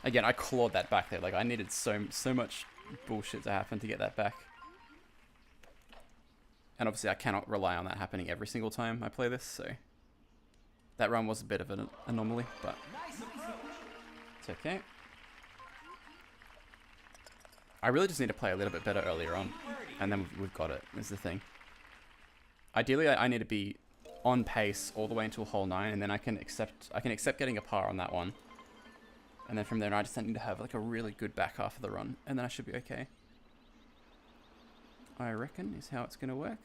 Again, I clawed that back there. Like, I needed so much bullshit to happen to get that back. And obviously I cannot rely on that happening every single time I play this, so... That run was a bit of an anomaly, but... It's okay. I really just need to play a little bit better earlier on. And then we've got it, is the thing. Ideally, I need to be on pace all the way until hole 9, and then I can accept getting a par on that one. And then from there, I just need to have like a really good back half of the run, and then I should be okay. I reckon is how it's gonna work.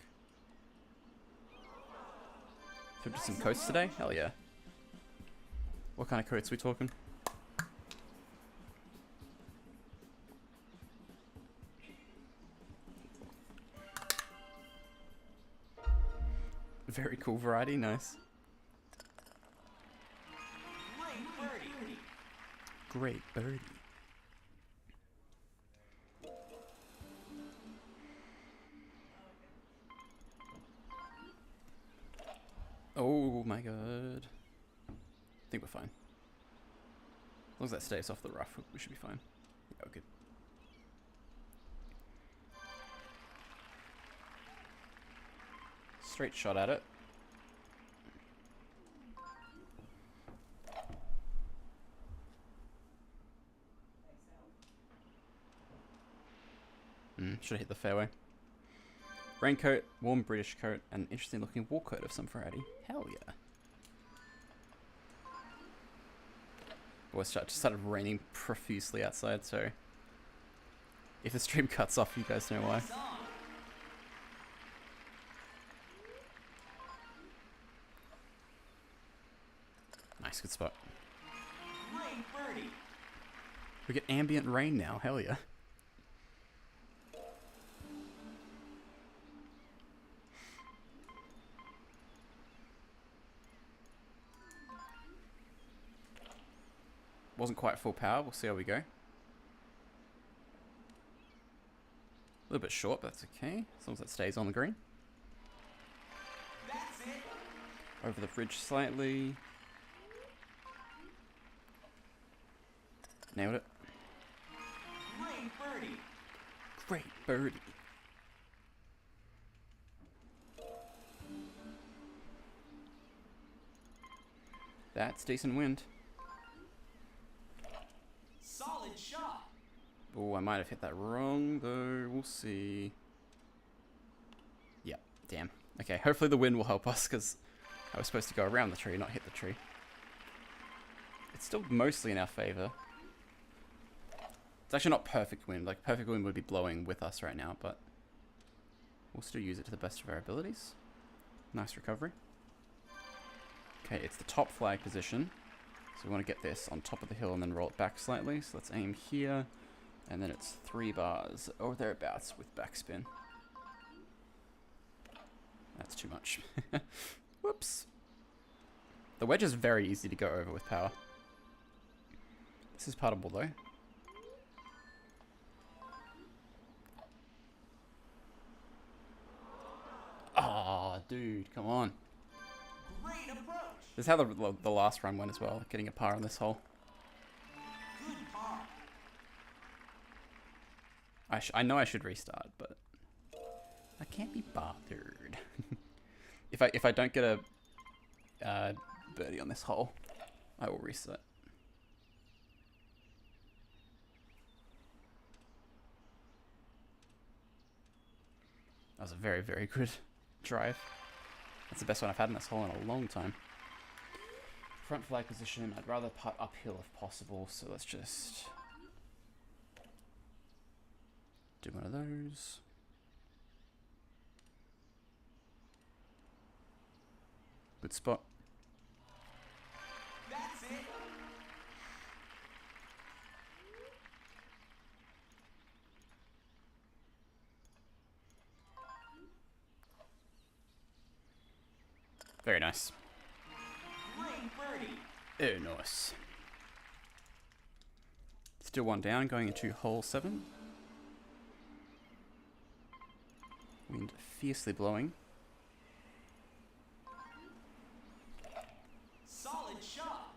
So just some coats today? Hell yeah. What kind of coats are we talking? Very cool variety, nice. Great birdie. Oh my god. I think we're fine. As long as that stays off the rough, we should be fine. Yeah, good. Straight shot at it. Should have hit the fairway. Raincoat, warm British coat, and an interesting looking wool coat of some variety. Hell yeah. Boys, just started raining profusely outside, so if the stream cuts off, you guys know why. Nice, good spot. We get ambient rain now, hell yeah. Wasn't quite full power, we'll see how we go. A little bit short, but that's okay, as long as that stays on the green. That's it. Over the bridge slightly. Nailed it. Great birdie. Great birdie. That's decent wind. Solid shot. Oh, I might have hit that wrong, though. We'll see. Yep, damn. Okay, hopefully the wind will help us, because I was supposed to go around the tree, not hit the tree. It's still mostly in our favor. It's actually not perfect wind. Like, perfect wind would be blowing with us right now, but we'll still use it to the best of our abilities. Nice recovery. Okay, it's the top flag position. So we want to get this on top of the hill and then roll it back slightly. So let's aim here. And then it's 3 bars or thereabouts with backspin. That's too much. Whoops. The wedge is very easy to go over with power. This is puttable though. Ah, dude, come on. Great approach. This is how the last run went as well, getting a par on this hole. Good par. I know I should restart, but I can't be bothered. if I don't get a birdie on this hole, I will reset. That was a very, very good drive. That's the best one I've had in this hole in a long time. Front flag position, I'd rather putt uphill if possible, so let's just do one of those. Good spot. That's it. Very nice. Great birdie. Oh, nice. Still one down, going into hole 7. Wind fiercely blowing. Solid shot.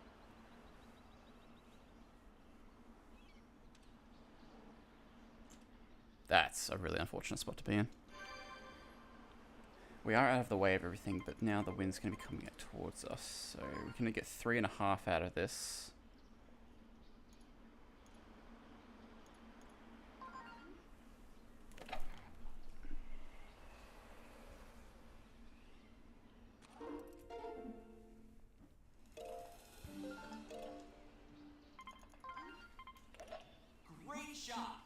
That's a really unfortunate spot to be in. We are out of the way of everything, but now the wind's going to be coming towards us. So we're going to get 3.5 out of this. Great shot.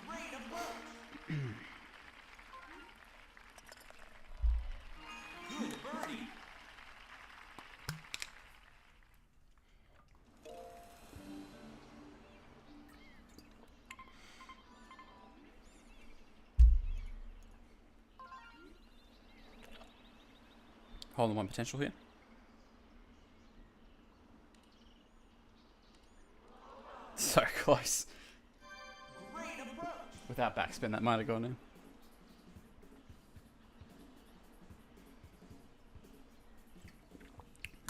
Great approach. Good birdie. Hole in one potential here. So close. Great approach. Without backspin, that might have gone in.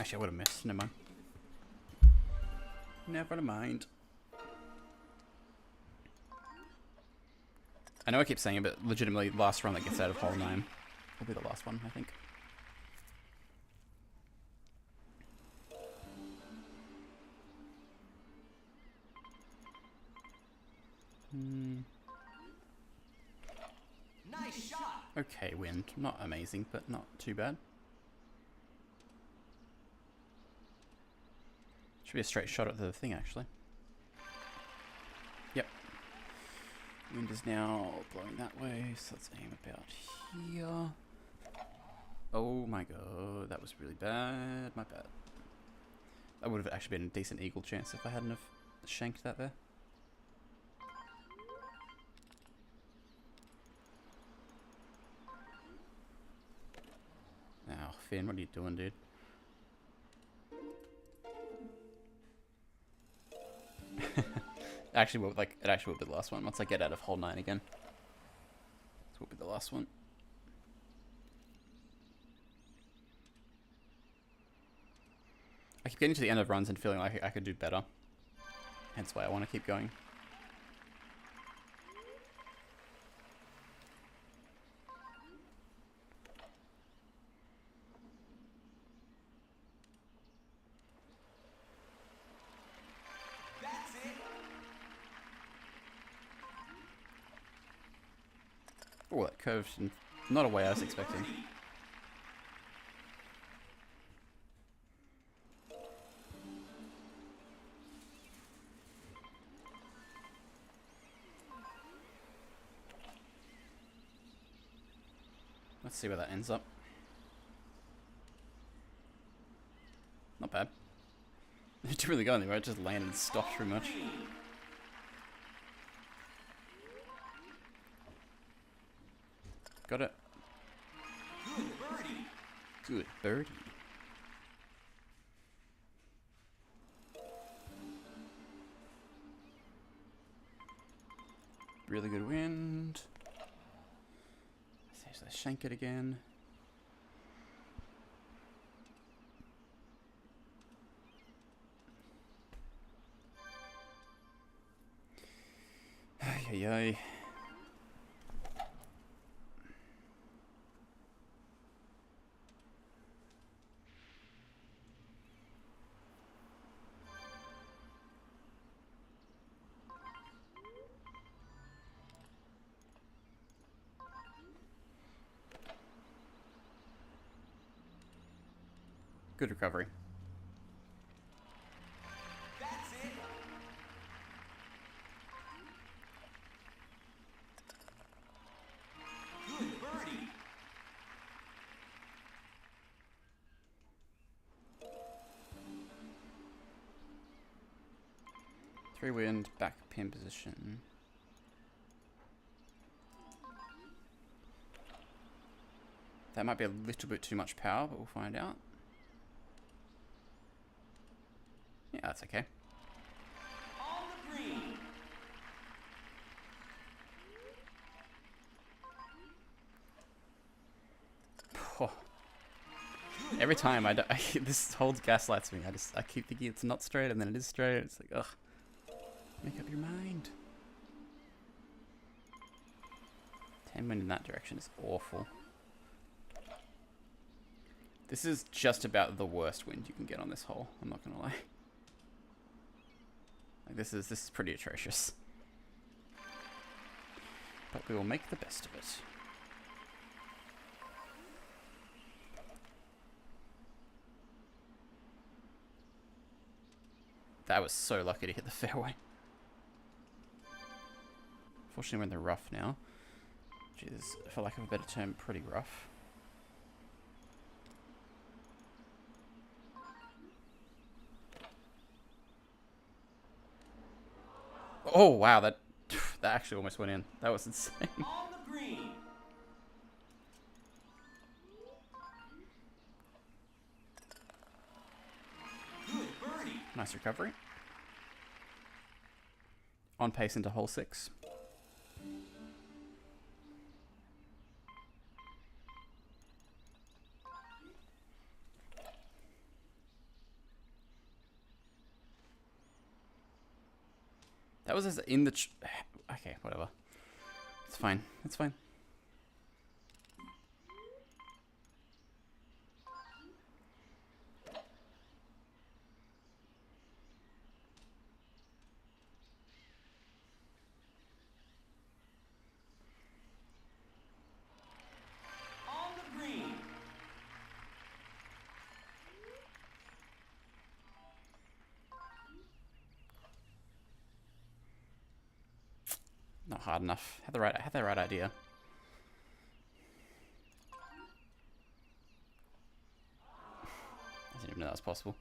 Actually, I would have missed. Never mind. Never mind. I know I keep saying it, but legitimately, last run that gets out of hole 9 will be the last one, I think. Nice shot. Okay, wind. Not amazing, but not too bad. Should be a straight shot at the thing, actually. Yep. Wind is now blowing that way, so let's aim about here. Oh my god, that was really bad. My bad. That would have actually been a decent eagle chance if I hadn't have shanked that there. Oh, Finn, what are you doing, dude? Actually, it actually will be the last one once I get out of hole 9 again. This will be the last one. I keep getting to the end of runs and feeling like I could do better. Hence why I want to keep going. That's it. Oh, that curved in not a way I was expecting. Birdie. Let's see where that ends up. Not bad. It didn't really go anywhere, it just landed and stopped pretty much. Got it. Good birdie. Good birdie. Really good wind. Let's shank it again. Ay, ay, ay. Good recovery. That's it. Good birdie. Three wind, back pin position. That might be a little bit too much power, but we'll find out. Yeah, that's okay. On the green. Oh. Every time this whole gaslights me. I keep thinking it's not straight, and then it is straight. It's like, ugh. Make up your mind. 10 wind in that direction is awful. This is just about the worst wind you can get on this hole. I'm not gonna lie. Like this is pretty atrocious. But we will make the best of it. That was so lucky to hit the fairway. Fortunately, we're in the rough now. Which is, for lack of a better term, pretty rough. Oh, wow, that actually almost went in. That was insane. On the green. Good birdie. Nice recovery. On pace into hole 6. That was as in the... okay, whatever. It's fine. It's fine. On the green. Not hard enough. I had the right idea. I didn't even know that was possible.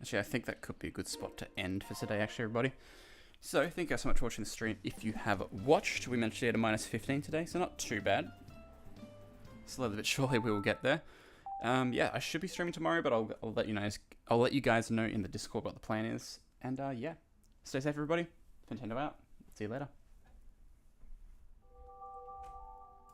Actually, I think that could be a good spot to end for today, actually, everybody. So, thank you guys so much for watching the stream. If you have watched, we managed to get a -15 today, so not too bad. Slowly but surely we will get there. Yeah, I should be streaming tomorrow, but I'll let you guys know in the Discord what the plan is. And yeah, stay safe, everybody. Nintendo out. See you later.